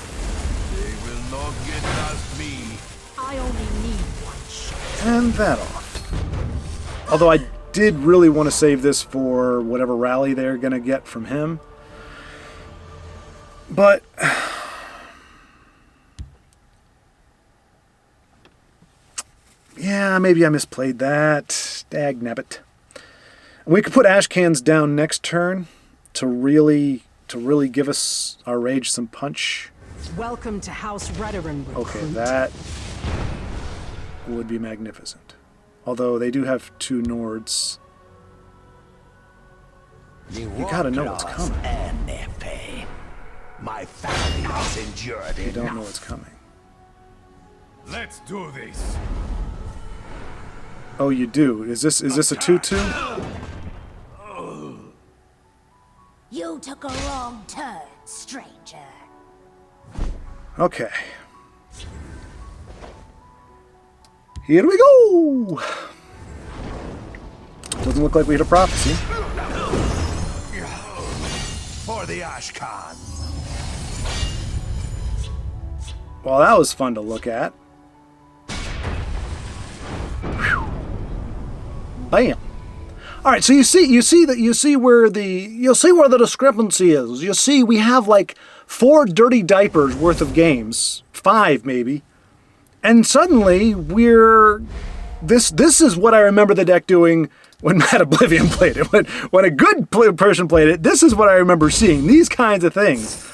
They will not get past me. I only need one shot. And that off. Although I did really want to save this for whatever rally they're going to get from him. But yeah, maybe I misplayed that. Dagnabbit. We could put Ashcans down next turn to really give us our rage some punch. Welcome to House Redoran. Okay, that would be magnificent. Although they do have 2 Nords. You gotta know what's coming. And their pay. My family has endured You enough. don't know what's coming. Let's do this. Oh, you do. Is this a 2/2? You took a wrong turn, stranger. Okay. Here we go. Doesn't look like we hit a prophecy. For the Ashkan. Well, that was fun to look at. Whew. Bam. All right, so you see where the discrepancy is. You see, we have like 4 dirty diapers worth of games, 5 maybe, and suddenly this is what I remember the deck doing when Matt Oblivion played it. When a good person played it, this is what I remember seeing. These kinds of things.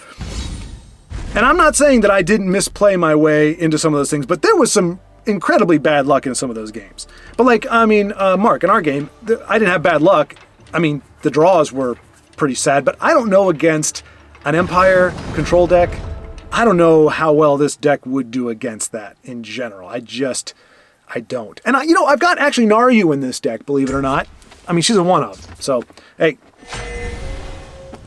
And I'm not saying that I didn't misplay my way into some of those things, but there was some incredibly bad luck in some of those games. But like, I mean, Mark, in our game, I didn't have bad luck. I mean, the draws were pretty sad, but I don't know against an Empire control deck. I don't know how well this deck would do against that in general. I don't. And I've got actually Naryu in this deck, believe it or not. I mean, she's a 1-of. So, hey,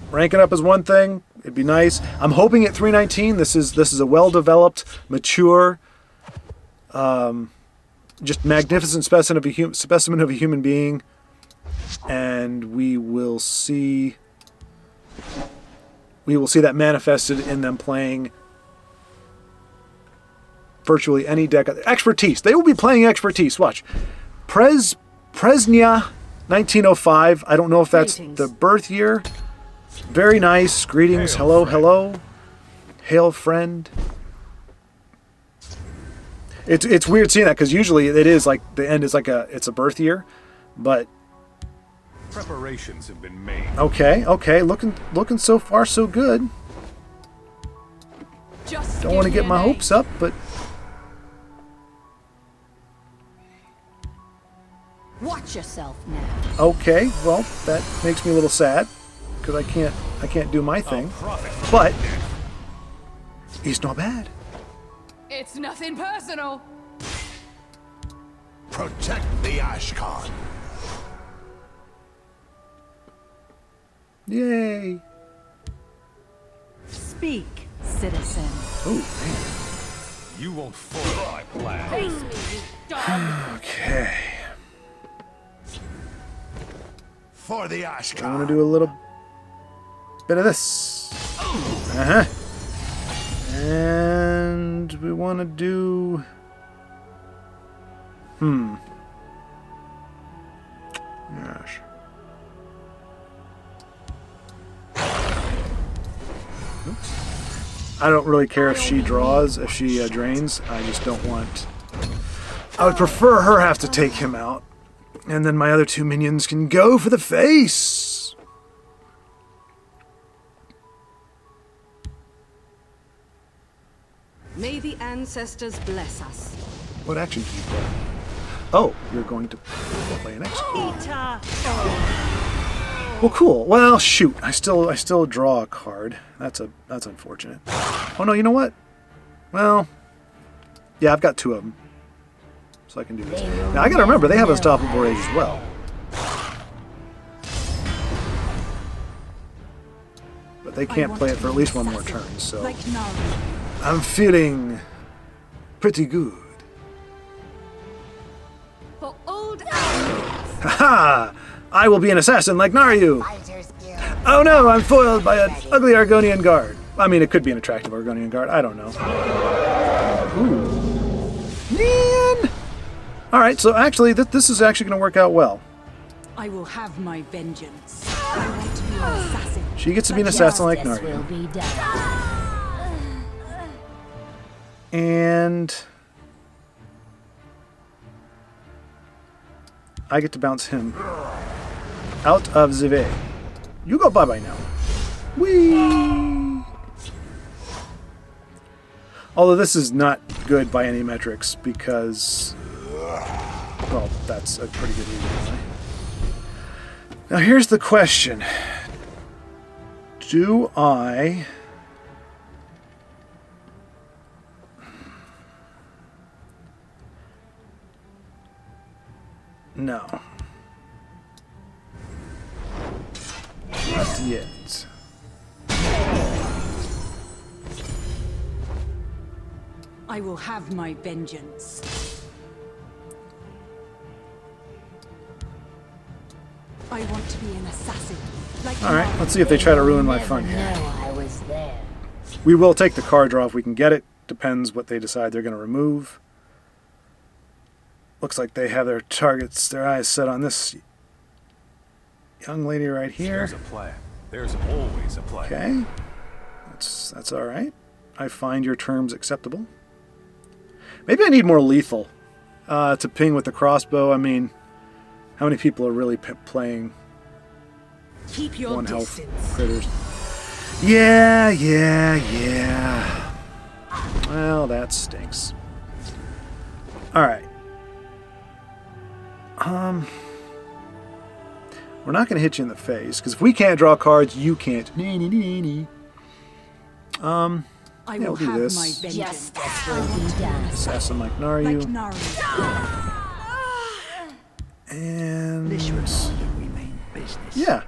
ranking up is one thing. It'd be nice. I'm hoping at 319, this is a well-developed, mature, just magnificent specimen of a human being, and we will see that manifested in them playing virtually any deck. Expertise. They will be playing Expertise. Watch. Presnia 1905. I don't know if that's the birth year. Very nice. Greetings. Hello, hello. Hail, friend. It's weird seeing that because usually it is like the end is like it's a birth year, but Preparations have been made. okay, looking so far so good. Just Don't want to give get me my an A. hopes up, but Watch yourself now. okay. Well, that makes me a little sad because I can't do my thing, but he's not bad. It's nothing personal. Protect the Ashkan. Yay! Speak, citizen. Oh You won't foil my plan. Face me, you dog. man. Okay. For the Ashka. I want to do a little bit of this. Uh-huh. And we want to do... Gosh. Oops. I don't really care if she draws, if she drains. I just don't want... I would prefer her have to take him out. And then my other two minions can go for the face. May the ancestors bless us. What action do you play? Oh, you're going to play an action. Well, cool. Well, shoot. I still draw a card. That's unfortunate. Oh no, you know what? Well, yeah, I've got two of them, so I can do this. Now I gotta remember they have unstoppable rage as well. But they can't play it for at least one more turn. So Like Naru. I'm feeling pretty good. For old Haha! I will be an assassin like Naryu! Oh no, I'm foiled by an ugly Argonian guard. I mean, it could be an attractive Argonian guard. I don't know. Ooh. Man! Alright, so actually, this is actually going to work out well. I will have my vengeance. I want to be an assassin. She gets to be an assassin like Justice will Naryu. be done. And... I get to bounce him out of the way. You go bye-bye now. Whee! Although this is not good by any metrics because... Well, that's a pretty good reason. Anyway. Now here's the question. Do I... No. Not yet. I will have my vengeance. I want to be an assassin. Like Alright, let's see if they try to ruin my fun here. No, I was there. We will take the card draw if we can get it. Depends what they decide they're going to remove. Looks like they have their targets, their eyes set on this young lady right here. There's a plan. There's always a plan. Okay. That's all right. I find your terms acceptable. Maybe I need more lethal to ping with the crossbow. I mean, how many people are really playing Keep your one health distance. critters? Yeah. Well, that stinks. All right. We're not going to hit you in the face, because if we can't draw cards, you can't. I Yeah, will we'll do have this. my vengeance. Justice will be done. Assassin like Like Naryu. Naru. And... This would only remain business. Yeah.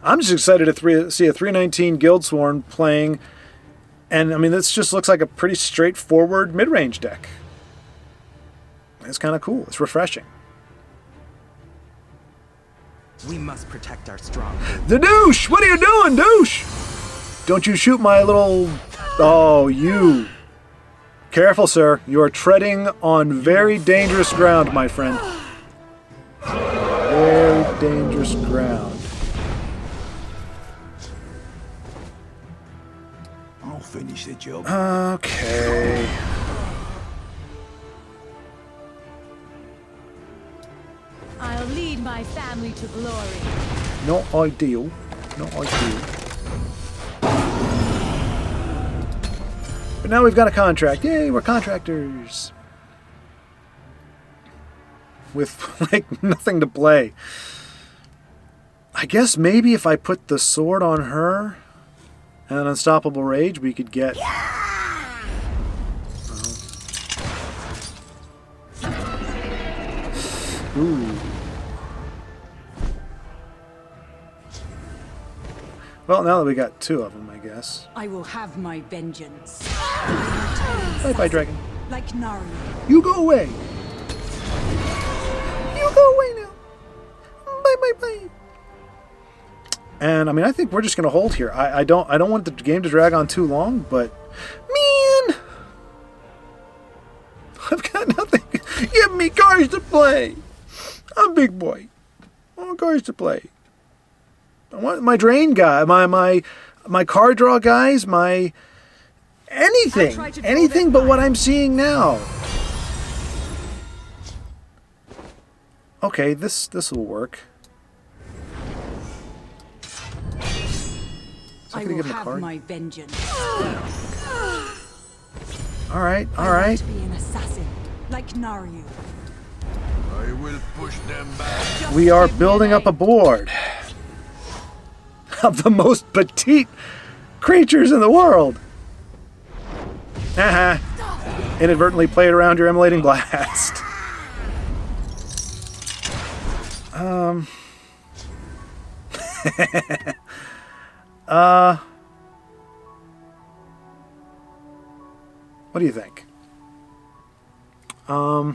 I'm just excited to see a 319 Guildsworn playing, and I mean, this just looks like a pretty straightforward mid-range deck. It's kind of cool. It's refreshing. We must protect our stronghold. The douche! What are you doing, douche? Don't you shoot my little... Oh, you. Careful, sir. You are treading on very dangerous ground, my friend. Very dangerous ground. I'll finish the job. Okay. I'll lead my family to glory. Not ideal. Not ideal. But now we've got a contract. Yay, we're contractors. With, like, nothing to play. I guess maybe if I put the sword on her and an unstoppable rage, we could get... Ooh. Well, now that we got 2 of them, I guess. I will have my vengeance. Bye-bye, dragon. Like Naru. You go away. You go away now. Bye. And I mean, I think we're just gonna hold here. I don't want the game to drag on too long, but man, I've got nothing. Give me cards to play. I'm a big boy. I want cards to play. I want my drain guy, my card draw guys, my anything but what I'm seeing now. Okay, this will work. I will have my vengeance. All right. I want to be an assassin, like Naru. I will push them back. We are building up a board of the most petite creatures in the world. Inadvertently played around your emulating blast. What do you think? I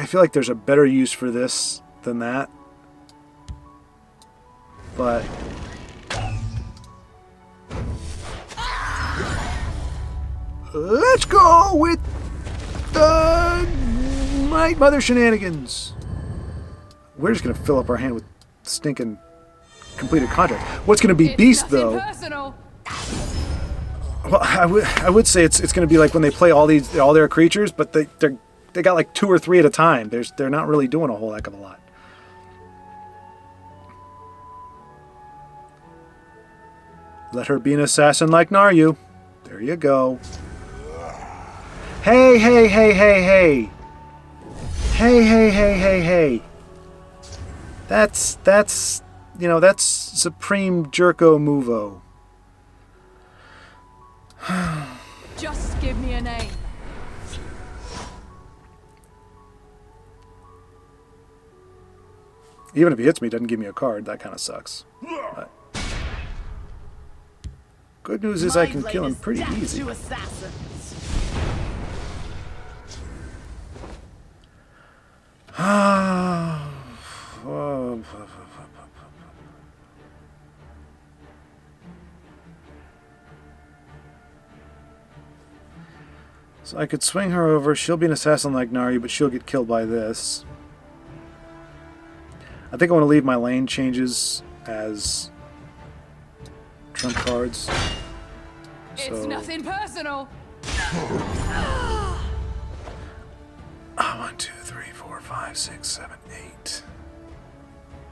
feel like there's a better use for this than that. But let's go with the Might Mother shenanigans. We're just gonna fill up our hand with stinking completed contract. What's gonna be beast though? Personal. Well, I would say it's gonna be like when they play all their creatures, but they got like 2 or 3 at a time. They're not really doing a whole heck of a lot. Let her be an assassin like Naru. There you go. Hey. That's Supreme Jerko Movo. Just give me a name. Even if he hits me, he doesn't give me a card. That kind of sucks. But good news is I can kill him pretty easy. So I could swing her over. She'll be an assassin like Naru, but she'll get killed by this. I think I want to leave my lane changes as trump cards. It's nothing personal. 1, 2, 3, 4, 5, 6, 7, 8.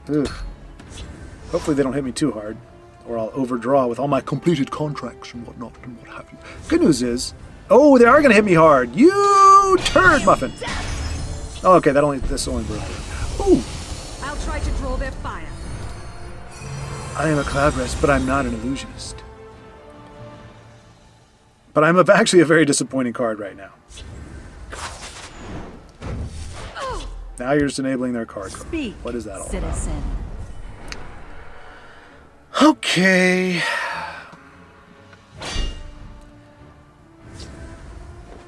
Ugh. Hopefully they don't hit me too hard, or I'll overdraw with all my completed contracts and whatnot and what have you. Good news is, oh, they are going to hit me hard. You turd muffin. Oh, okay, this only broke. Ooh. I'll try to draw their fire. I am a cloud rest, but I'm not an illusionist. But I'm actually a very disappointing card right now. Now you're just enabling their card. Speak, what is that all citizen. about? Okay.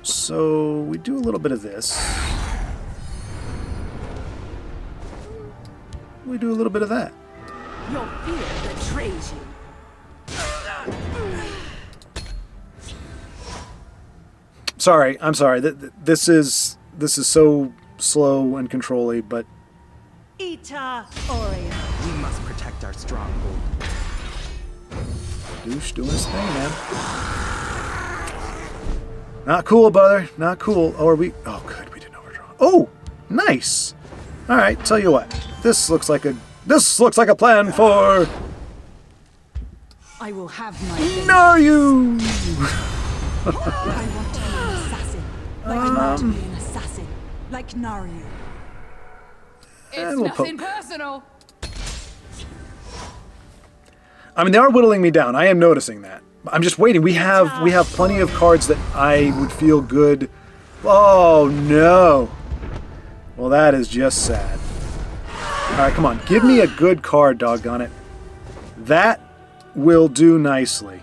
So we do a little bit of this. We do a little bit of that. Your fear betrays you. Sorry, I'm sorry. This is so slow and controlly, but Ita Oreo. We must protect our stronghold. Douche doing his thing, man. Not cool, brother. Not cool. Oh, are we? Oh, good. We didn't overdraw. Oh, nice. All right. Tell you what. This looks like a plan for. I will have my. Naru. I want to be an assassin. Like to be an assassin. Like Naru. It's we'll nothing poke. personal. I mean, they are whittling me down. I am noticing that. I'm just waiting. We have plenty of cards that I would feel good. Oh no. Well, that is just sad. All right, come on. Give me a good card, doggone it. That will do nicely.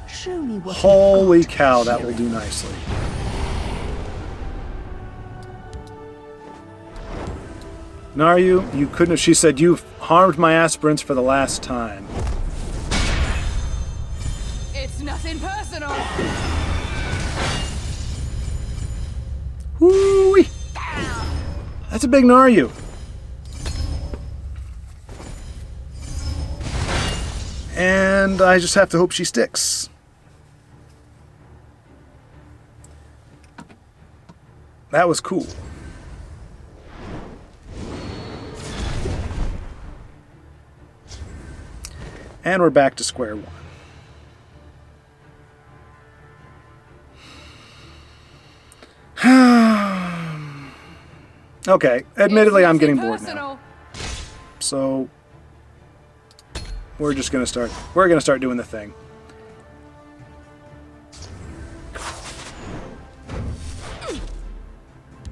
Show me what Holy cow, that will do nicely. Naryu, you couldn't have... She said, you've harmed my aspirants for the last time. It's nothing personal. Whoo-wee! That's a big Naryu. And I just have to hope she sticks. That was cool. And we're back to square one. Okay, admittedly I'm getting bored now. So we're just gonna start doing the thing.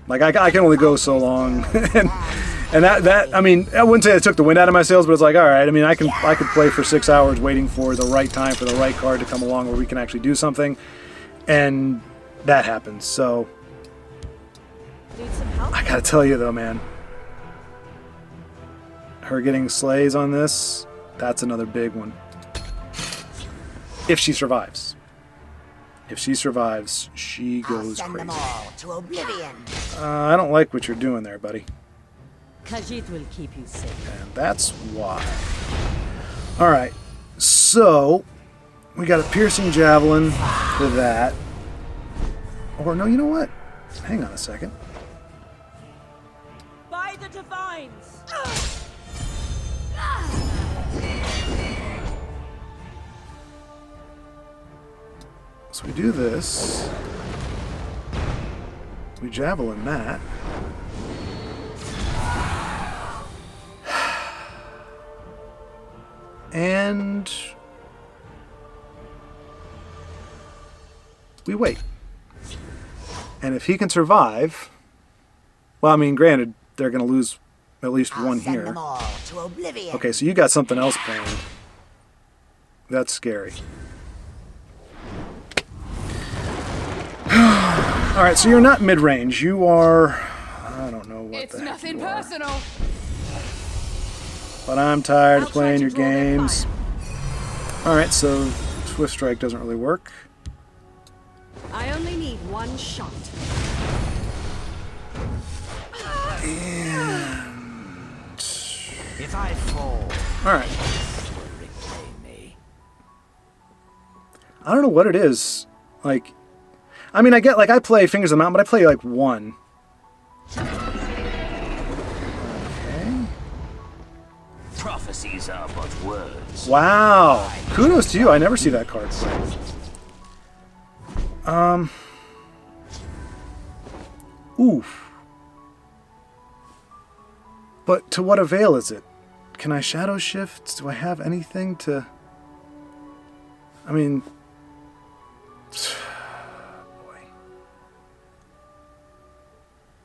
Like I can only go so long. And that I mean, I wouldn't say it took the wind out of my sails, but it's like, all right, I mean, I could play for 6 hours waiting for the right time for the right card to come along where we can actually do something, and that happens. So Need some help? I gotta tell you though, man, her getting slays on this, that's another big one. If she survives. If she survives, she goes Send them crazy. all to oblivion. I don't like what you're doing there, buddy. Khajiit will keep you safe. And that's why. Alright, so we got a piercing javelin for that. Or no, you know what? Hang on a second. By the divines! So we do this. We javelin that. And we wait. And if he can survive, well, I mean, granted, they're going to lose at least one Send here. them all to oblivion. Okay, so you got something else planned. That's scary. All right, so you're not mid-range. You are... I don't know what It's the heck nothing you are. personal. But I'm tired of I'll try playing to your draw their games. Alright, so Swift Strike doesn't really work. I only need one shot. And... If I fall, Alright. you will reclaim me. I don't know what it is. Like... I mean, I get, like, I play Fingers of the Mountain, but I play, like, one. Okay. Prophecies are but words. Wow! Kudos to you. I never see that card. Oof. But to what avail is it? Can I shadow shift? Do I have anything to... I mean... Boy.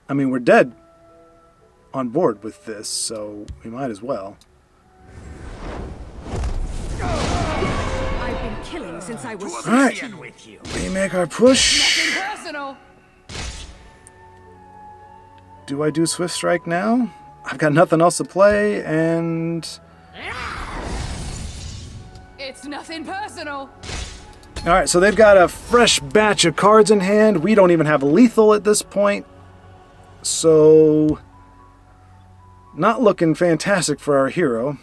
I mean, we're dead on board with this, so we might as well. I've been killing since I was All right. With you. We make our push. Nothing personal. Do I do Swift Strike now? I've got nothing else to play, and... It's nothing personal. Alright, so they've got a fresh batch of cards in hand. We don't even have lethal at this point. So... not looking fantastic for our hero.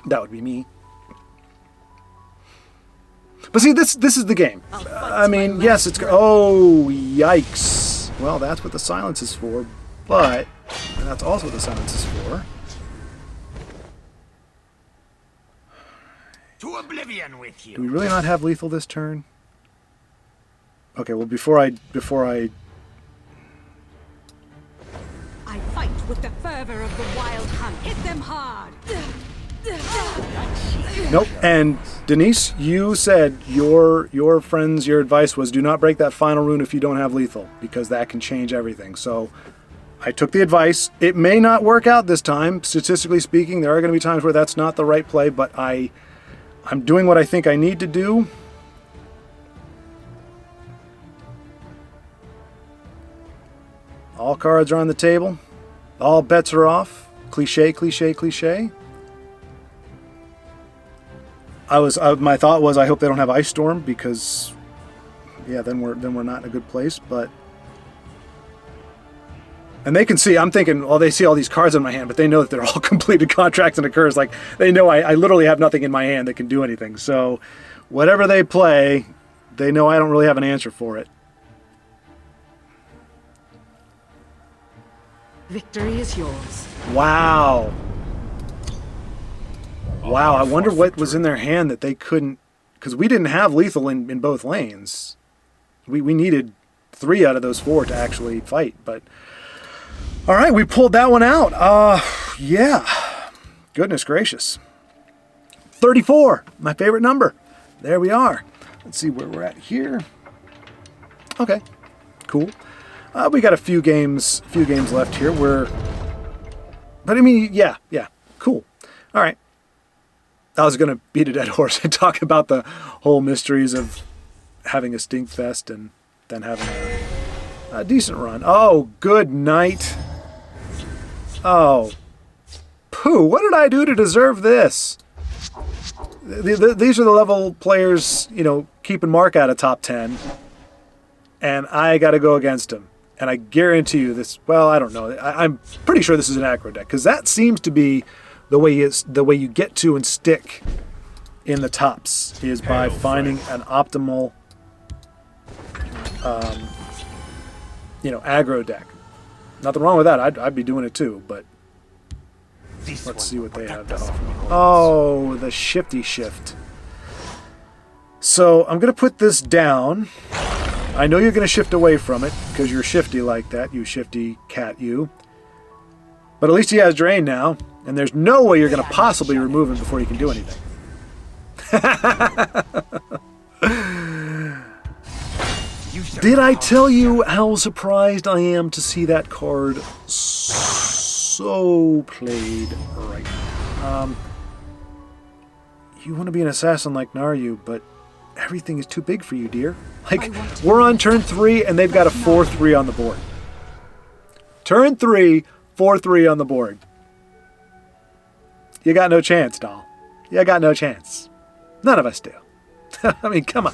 That would be me. But see, this is the game. I mean, yes, it's... Oh, yikes. Well, that's what the silence is for, but... and that's also what the silence is for. To oblivion with Do you. we really not have lethal this turn? Okay, well, before I... I fight with the fervor of the wild hunt. Hit them hard. Nope. And Denise, you said your advice was do not break that final rune if you don't have lethal, because that can change everything. So I took the advice. It may not work out this time. Statistically speaking, there are going to be times where that's not the right play, but I'm doing what I think I need to do. All cards are on the table. All bets are off. Cliche, cliche, cliche. My thought was I hope they don't have Ice Storm because, yeah, then we're not in a good place. But and they can see. I'm thinking, well, they see all these cards in my hand, but they know that they're all completed contracts and occurs. Like they know I literally have nothing in my hand that can do anything. So whatever they play, they know I don't really have an answer for it. Victory is yours. Wow. Wow, I wonder what was in their hand that they couldn't... Because we didn't have lethal in both lanes. We needed 3 out of those 4 to actually fight, but... Alright, we pulled that one out. Yeah. Goodness gracious. 34, my favorite number. There we are. Let's see where we're at here. Okay, cool. We got a few games left here. But I mean, yeah, cool. All right. I was going to beat a dead horse and talk about the whole mysteries of having a stink fest and then having a decent run. Oh, good night. Oh, pooh, what did I do to deserve this? These are the level players, you know, keeping Mark out of top 10, and I got to go against him. And I guarantee you this, well, I don't know. I'm pretty sure this is an aggro deck, because that seems to be the way you get to and stick in the tops, is by finding an optimal, aggro deck. Nothing wrong with that. I'd be doing it too, but let's see what they have to offer. Oh, the shifty shift. So I'm going to put this down. I know you're going to shift away from it because you're shifty like that, you shifty cat, you. But at least he has Drain now, and there's no way you're going to possibly remove him before he can do anything. Did I tell you how surprised I am to see that card so played right now? You want to be an assassin like Naryu, but everything is too big for you, dear. Like, we're on turn 3, and they've got a 4-3 on the board. Turn 3, 4-3 on the board. You got no chance, doll. You got no chance. None of us do. I mean, come on.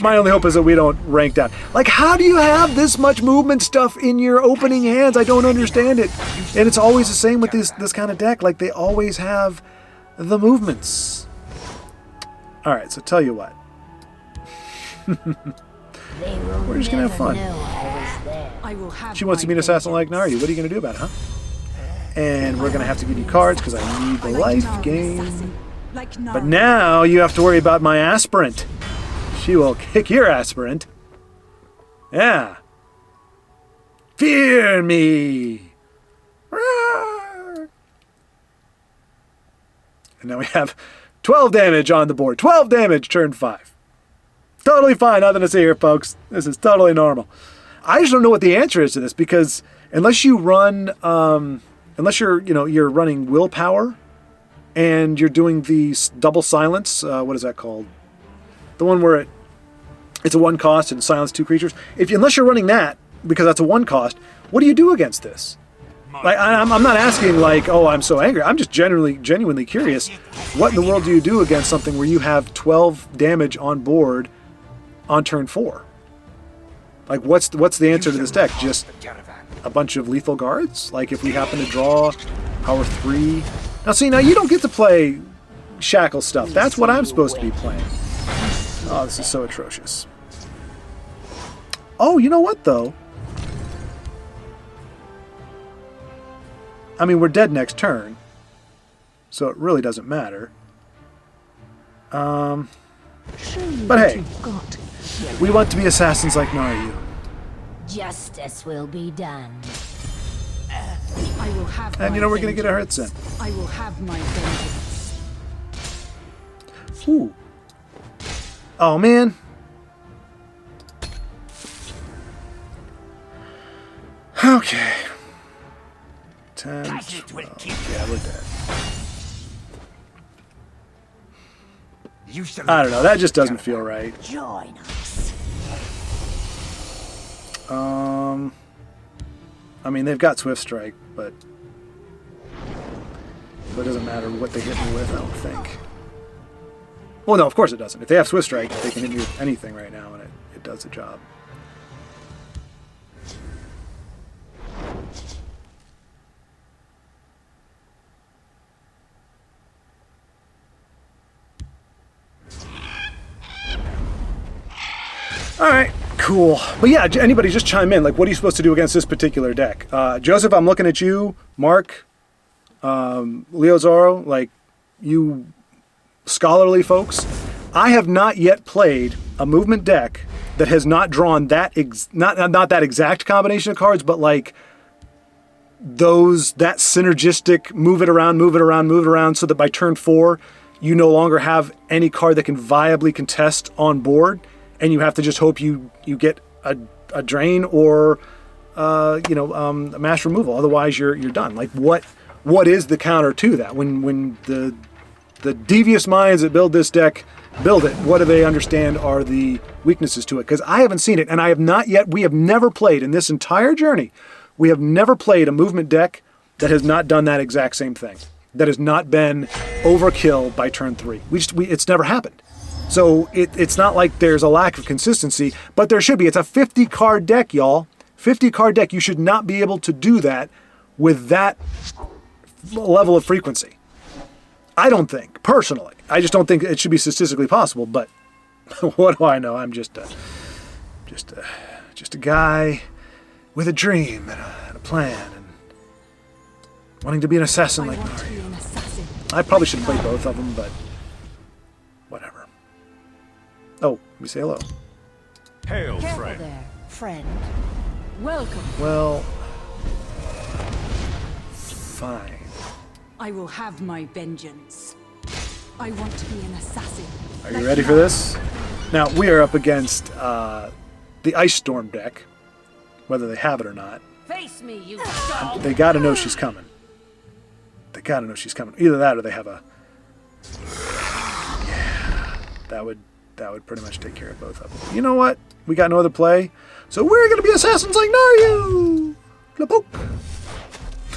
My only hope is that we don't rank down. Like, how do you have this much movement stuff in your opening hands? I don't understand it. And it's always the same with this kind of deck. Like, they always have the movements. All right, so tell you what. We're just going to have fun. She wants to be an assassin like Naryu. What are you going to do about it, huh? And we're going to have to give you cards because I need the life gain. But now you have to worry about my aspirant. She will kick your aspirant. Yeah. Fear me. And now we have 12 damage on the board. 12 damage, turn 5. Totally fine. Nothing to see here, folks. This is totally normal. I just don't know what the answer is to this, because unless you run, unless you're running willpower, and you're doing the double silence. What is that called? The one where it's a 1 cost and silence 2 creatures. Unless you're running that, because that's a 1 cost, what do you do against this? Like, I'm not asking like, oh, I'm so angry. I'm just genuinely curious. What in the world do you do against something where you have 12 damage on board on turn 4? Like, what's the answer to this deck? Just a bunch of lethal guards? Like, if we happen to draw power 3... Now, see, you don't get to play shackle stuff. That's what I'm supposed to be playing. Oh, this is so atrocious. Oh, you know what, though? I mean, we're dead next turn, so it really doesn't matter. But hey, we want to be assassins like Naryu. Justice will be done. I will have and you know we're going to get our hurts in. I will have my vengeance. Ooh. Oh, man. Okay. 10, It will 12. keep Yeah, we're dead. You shall I don't know. That just doesn't feel right. Join us. I mean, they've got Swift Strike, but it doesn't matter what they hit me with, I don't think. Well, no, of course it doesn't. If they have Swift Strike, they can hit me with anything right now, and it does the job. All right, cool. But yeah, anybody just chime in. Like, what are you supposed to do against this particular deck? Joseph, I'm looking at you. Mark, Leo Zoro, like, you scholarly folks. I have not yet played a movement deck that has not drawn that not that exact combination of cards, but like that synergistic move it around, so that by turn 4, you no longer have any card that can viably contest on board. And you have to just hope you get a drain or a mass removal. Otherwise, you're done. Like what is the counter to that? When the devious minds that build this deck build it, what do they understand are the weaknesses to it? Because I haven't seen it, and we have never played in this entire journey. We have never played a movement deck that has not done that exact same thing. That has not been overkill by turn 3. It's never happened. So it's not like there's a lack of consistency, but there should be. It's a 50-card deck, y'all. 50-card deck. You should not be able to do that with that level of frequency. I don't think, personally. I just don't think it should be statistically possible, but what do I know? I'm just a guy with a dream and a plan and wanting to be an assassin like Mario. I probably should play both of them, but whatever. Oh, we say hello. Hail, Careful friend. there, friend. Welcome. Well, fine. I will have my vengeance. I want to be an assassin. Are you ready for this? Now, we are up against the Ice Storm deck, whether they have it or not. Face me, you dog. They gotta know she's coming. They gotta know she's coming. Either that or they have a... Yeah, that would pretty much take care of both of them. You know what? We got no other play, so we're gonna be assassins like Naryu! Lapoke!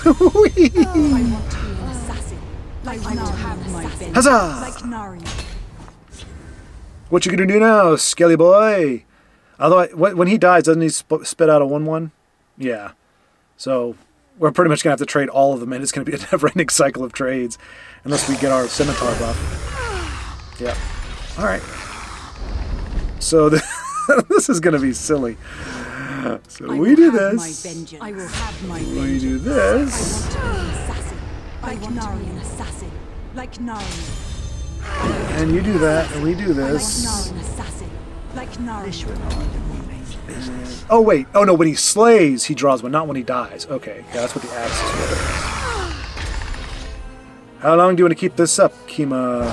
I want to be an assassin. I will have my vengeance. Huzzah! Like Nari. What you gonna do now, Skelly boy? Although, when he dies, doesn't he spit out a 1/1? Yeah. So, we're pretty much gonna have to trade all of them, and it's gonna be a never-ending cycle of trades, unless we get our Scimitar buff. Yep. Alright. So, this is gonna be silly. So, we do this. I will have my vengeance. We do this. I want to be an assassin. Like Nari. And you do that, and we do Like this. Nari, an assassin. Like Nari. Oh, wait. Oh, no, when he slays, he draws one, not when he dies. Okay, yeah, that's what the axe is for. How long do you want to keep this up, Kima? Ooh,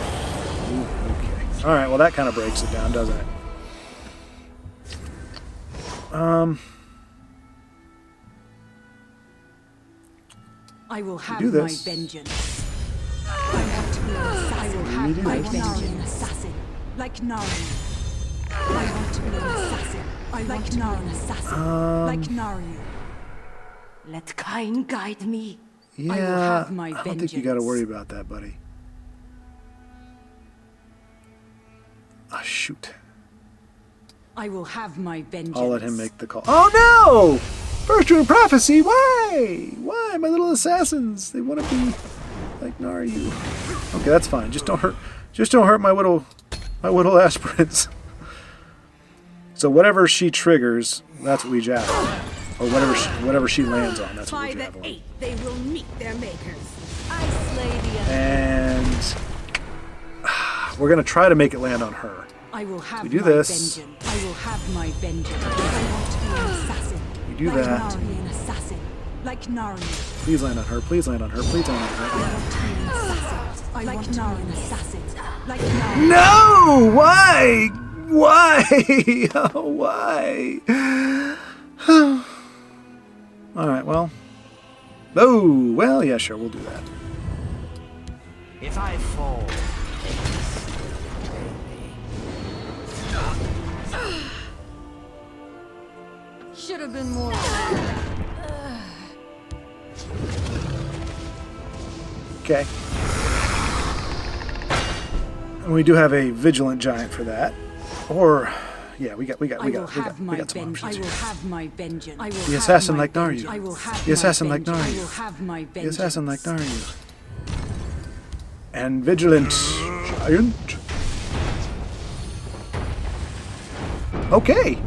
okay. Alright, well, that kind of breaks it down, doesn't it? I will have do my this. vengeance. I want to be an assassin. I will have my vengeance. Assassin. Like Nari. I want to be an assassin. I want to be an assassin. Like Nari. Let Kain guide me. Yeah, have my I don't think you got to vengeance. worry about that, buddy. Ah, shoot. I will have my vengeance. I'll let him make the call. Oh, no! First Rune Prophecy, why? Why, my little assassins? They want to be like Naryu. Okay, that's fine. Just don't hurt my little aspirants. So whatever she triggers, that's what we javelin. Or whatever she lands on, that's what By we the javelin. 8th, they will meet their makers. I slay the And we're gonna try to make it land on her. I will have We do my this. vengeance. I will have my vengeance. I want to be an assassin. We do like that. Nari, an assassin. Like Nari. Please land on her. Please land on her. Please land on her. I want to be an assassin. Like Nari. No! Why? Why? Oh, why? All right. Well, Oh, well, yeah, sure, we'll do that. If I fall, Should have been more. Okay. And we do have a vigilant giant for that. Or yeah, we got some options. I will have my vengeance. I will The assassin like Naryu. The assassin like I will Naryu. have my The vengeance. assassin like Naryu. And vigilant giant. Okay.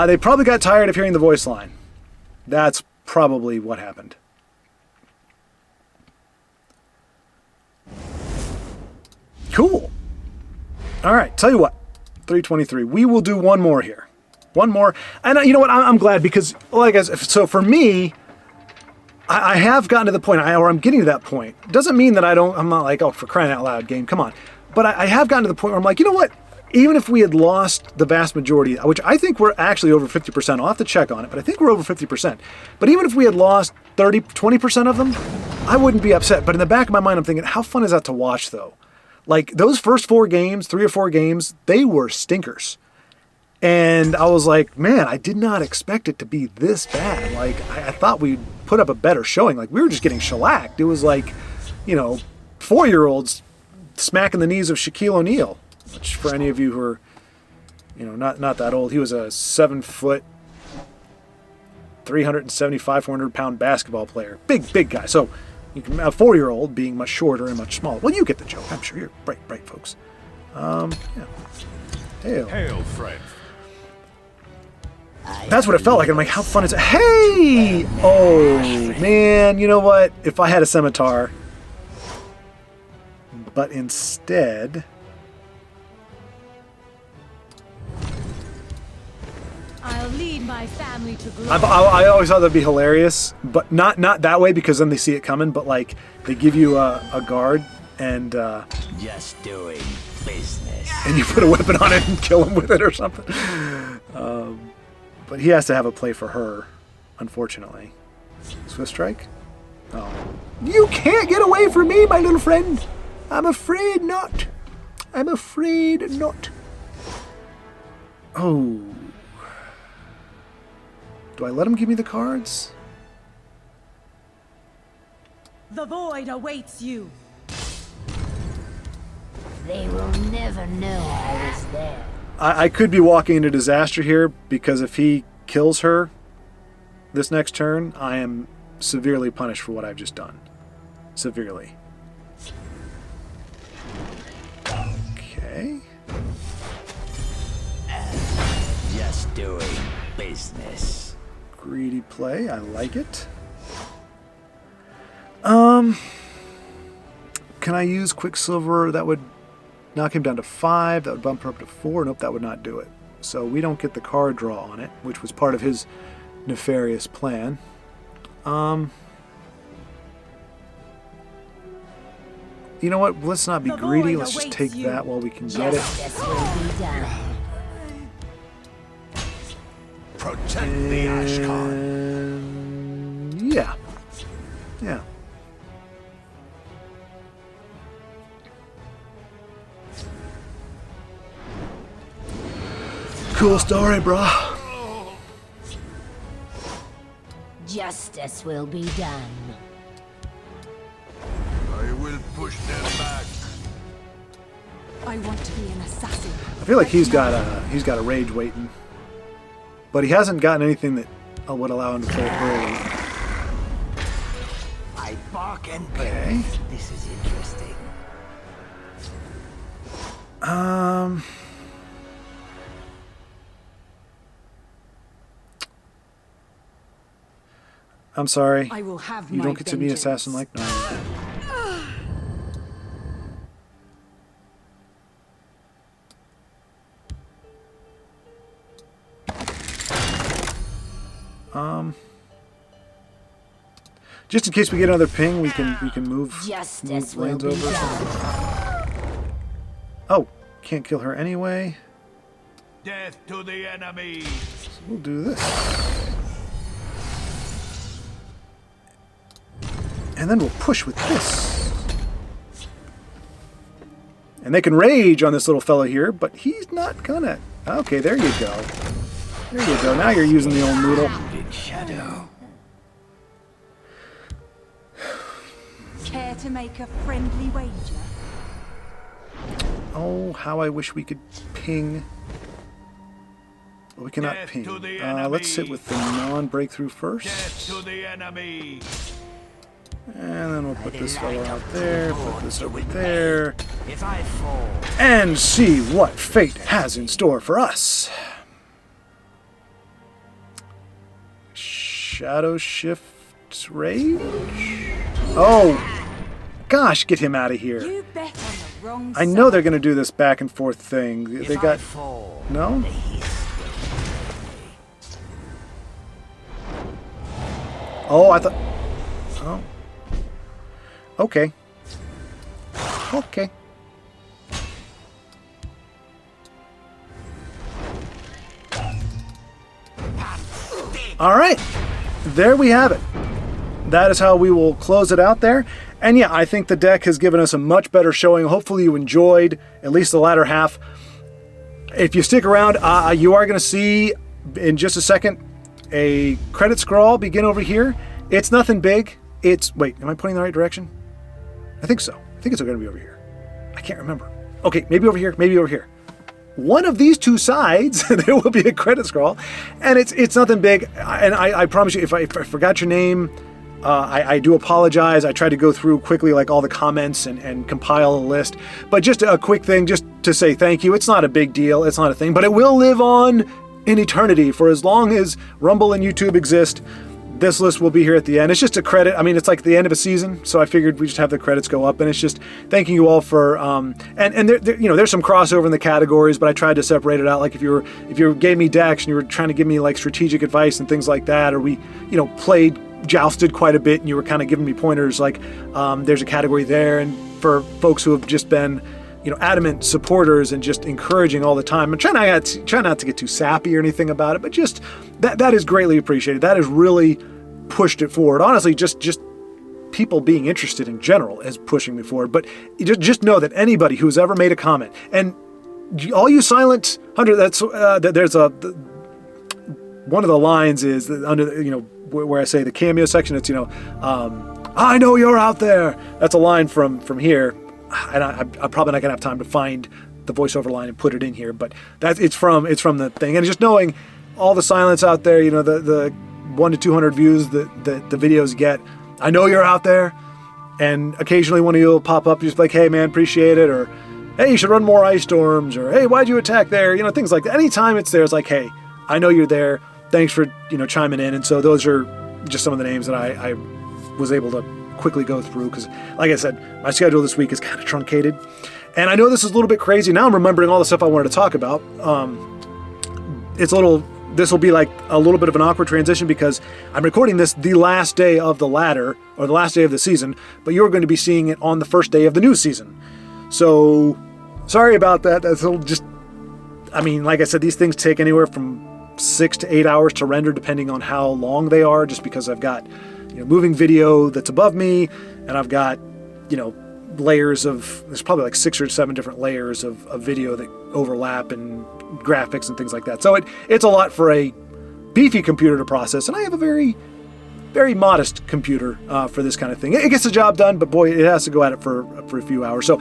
They probably got tired of hearing the voice line. That's probably what happened. Cool. All right, tell you what. 323. We will do one more here. One more. And you know what? I'm glad because, like, so for me, I have gotten to the point, or I'm getting to that point. Doesn't mean that I'm not like, oh, for crying out loud, game, come on. But I have gotten to the point where I'm like, you know what? Even if we had lost the vast majority, which I think we're actually over 50%, I'll have to check on it, but I think we're over 50%. But even if we had lost 20% of them, I wouldn't be upset. But in the back of my mind, I'm thinking, how fun is that to watch, though? Like, those first 4 games, 3 or 4 games, they were stinkers. And I was like, man, I did not expect it to be this bad. Like, I thought we'd put up a better showing. Like, we were just getting shellacked. It was like, 4-year-olds smacking the knees of Shaquille O'Neal. Which, for any of you who are, not that old, he was a 7-foot, 375, 400-pound basketball player. Big guy. So, you can a 4-year-old being much shorter and much smaller. Well, you get the joke. I'm sure you're bright folks. Yeah. Hail, friend. That's what it felt like. I'm like, how fun is it? Hey! Oh, man. You know what? If I had a scimitar, but instead... I'll lead my family to glory. I always thought that'd be hilarious, but not that way because then they see it coming. But like they give you a guard and just doing business. And you put a weapon on it and kill him with it or something. But he has to have a play for her, unfortunately. Swift strike? Oh, you can't get away from me, my little friend. I'm afraid not. I'm afraid not. Oh. Do I let him give me the cards? The void awaits you. They will never know I was there. I could be walking into disaster here because if he kills her this next turn, I am severely punished for what I've just done. Severely. Okay. Just doing business. Greedy play, I like it. Can I use Quicksilver? That would knock him down to 5. That would bump her up to 4. Nope, that would not do it. So we don't get the card draw on it, which was part of his nefarious plan. You know what? Let's not be greedy. Let's just take that while we can get it. Protect the Ashcon. Yeah. Cool story, brah. Justice will be done. I will push them back. I want to be an assassin. I feel like he's got a rage waiting, but he hasn't gotten anything that would allow him to play it early. I bark and Okay. This is interesting. I'm sorry. I will have You my don't get to be an vengeance. assassin like Naryu. Just in case we get another ping, we can move Justice will lanes be over. done. Oh, can't kill her anyway. Death to the enemy. So we'll do this. And then we'll push with this. And they can rage on this little fellow here, but he's not gonna. Okay, there you go. There you go. Now you're using the old noodle. In shadow. Care to make a friendly wager? Oh, how I wish we could ping. We cannot Death ping. to the Let's sit with the non-breakthrough first. Death to the enemy. And then we'll put this fellow out there, put this over there, If I fall, and see what fate has in store for us. Shadow Shift Rage? Oh, gosh, get him out of here. You bet on the wrong I know they're going to do this back and forth thing. They if I got... fall, No? the hiss Oh, I thought... Oh. Okay. Okay. All right. There we have it. That is how we will close it out there. And yeah, I think the deck has given us a much better showing. Hopefully you enjoyed at least the latter half. If you stick around, you are going to see in just a second a credit scroll begin over here. It's nothing big. It's... Wait, am I pointing in the right direction? I think so. I think it's going to be over here. I can't remember. Okay, maybe over here, maybe over here. One of these two sides, there will be a credit scroll, and it's nothing big. And I promise you, if I forgot your name, I do apologize. I tried to go through quickly like all the comments and compile a list. But just a quick thing, just to say thank you. It's not a big deal. It's not a thing, but it will live on in eternity for as long as Rumble and YouTube exist. This list will be here at the end. It's just a credit. I mean, it's like the end of a season, so I figured we just have the credits go up, and it's just thanking you all for. And there, you know, there's some crossover in the categories, but I tried to separate it out. Like if you gave me decks and you were trying to give me like strategic advice and things like that, or we, you know, jousted quite a bit, and you were kind of giving me pointers. Like there's a category there, and for folks who have just been, you know, adamant supporters and just encouraging all the time. And try not to get too sappy or anything about it, but just that is greatly appreciated. That has really pushed it forward. Honestly, just people being interested in general is pushing me forward. But just know that anybody who's ever made a comment, and all you silent 100, there's one of the lines is under, you know, where I say the cameo section. It's, you know, I know you're out there. That's a line from here. And I'm probably not gonna have time to find the voiceover line and put it in here, but it's from the thing. And just knowing all the silence out there, you know, the 100 to 200 views that the videos get, I know you're out there, and occasionally one of you will pop up, just like, hey man, appreciate it, or hey, you should run more ice storms, or hey, why'd you attack there? You know, things like that. Anytime it's there, it's like, hey, I know you're there. Thanks for, you know, chiming in. And so those are just some of the names that I was able to quickly go through, because like I said, my schedule this week is kind of truncated, and I know this is a little bit crazy. Now I'm remembering all the stuff I wanted to talk about. This will be like a little bit of an awkward transition, because I'm recording this the last day of the ladder, or the last day of the season, but you're going to be seeing it on the first day of the new season. So sorry about that. That's just, I mean, like I said, these things take anywhere from 6 to 8 hours to render, depending on how long they are, just because I've got, you know, moving video that's above me, and I've got, you know, layers of, there's probably like 6 or 7 different layers of video that overlap, and graphics and things like that. So it's a lot for a beefy computer to process, and I have a very, very modest computer for this kind of thing. It gets the job done, but boy, it has to go at it for a few hours. So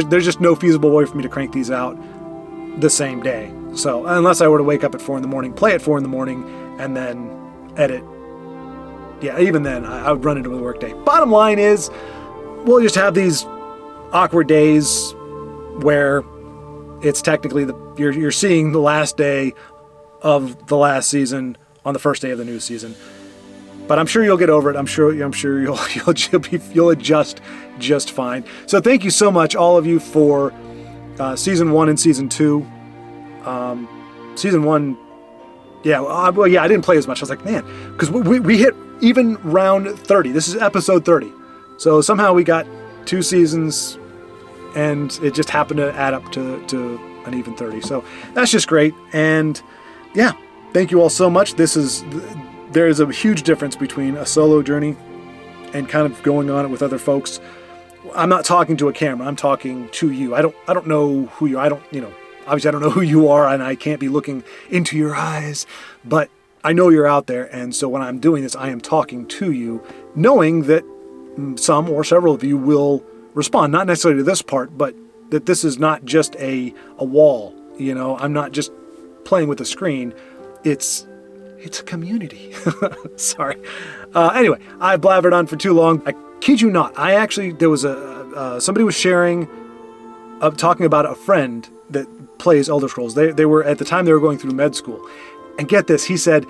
there's just no feasible way for me to crank these out the same day. So unless I were to wake up at 4 in the morning, play at 4 in the morning, and then edit, yeah, even then I would run into the workday. Bottom line is, we'll just have these awkward days where it's technically you're seeing the last day of the last season on the first day of the new season. But I'm sure you'll get over it. I'm sure you'll adjust just fine. So thank you so much, all of you, for season 1 and season 2. Season 1, yeah, well, yeah, I didn't play as much. I was like, man, because we hit even round 30. This is episode 30. So somehow we got 2 seasons, and it just happened to add up to an even 30. So that's just great. And yeah, thank you all so much. There is a huge difference between a solo journey and kind of going on it with other folks. I'm not talking to a camera. I'm talking to you. I don't know who you are. Obviously I don't know who you are, and I can't be looking into your eyes, but I know you're out there. And so when I'm doing this, I am talking to you, knowing that some or several of you will respond, not necessarily to this part, but that this is not just a wall. I'm not just playing with the screen. It's a community. Sorry. Anyway, I blabbered on for too long. I kid you not. There was somebody was sharing, talking about a friend that plays Elder Scrolls. They were, at the time, they were going through med school. And get this, he said,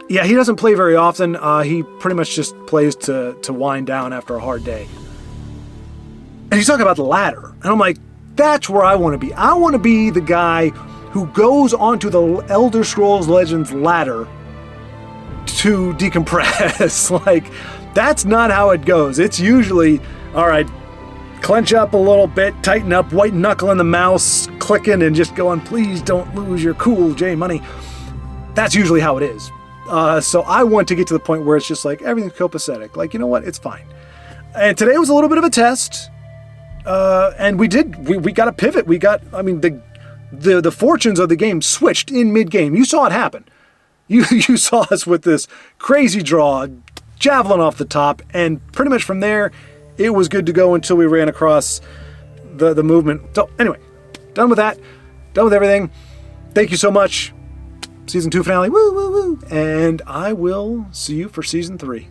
yeah, he doesn't play very often. He pretty much just plays to wind down after a hard day. And he's talking about the ladder. And I'm like, that's where I want to be. I want to be the guy who goes onto the Elder Scrolls Legends ladder to decompress. Like, that's not how it goes. It's usually, all right, clench up a little bit, tighten up, white knuckle in the mouse, clicking and just going, please don't lose your cool J money. That's usually how it is. So I want to get to the point where it's just like, everything's copacetic. Like, you know what? It's fine. And today was a little bit of a test. And we got a pivot. The fortunes of the game switched in mid-game. You saw it happen. You saw us with this crazy draw, javelin off the top, and pretty much from there, it was good to go until we ran across the movement. So anyway, done with that, done with everything. Thank you so much. Season 2 finale, woo, woo, woo. And I will see you for Season 3.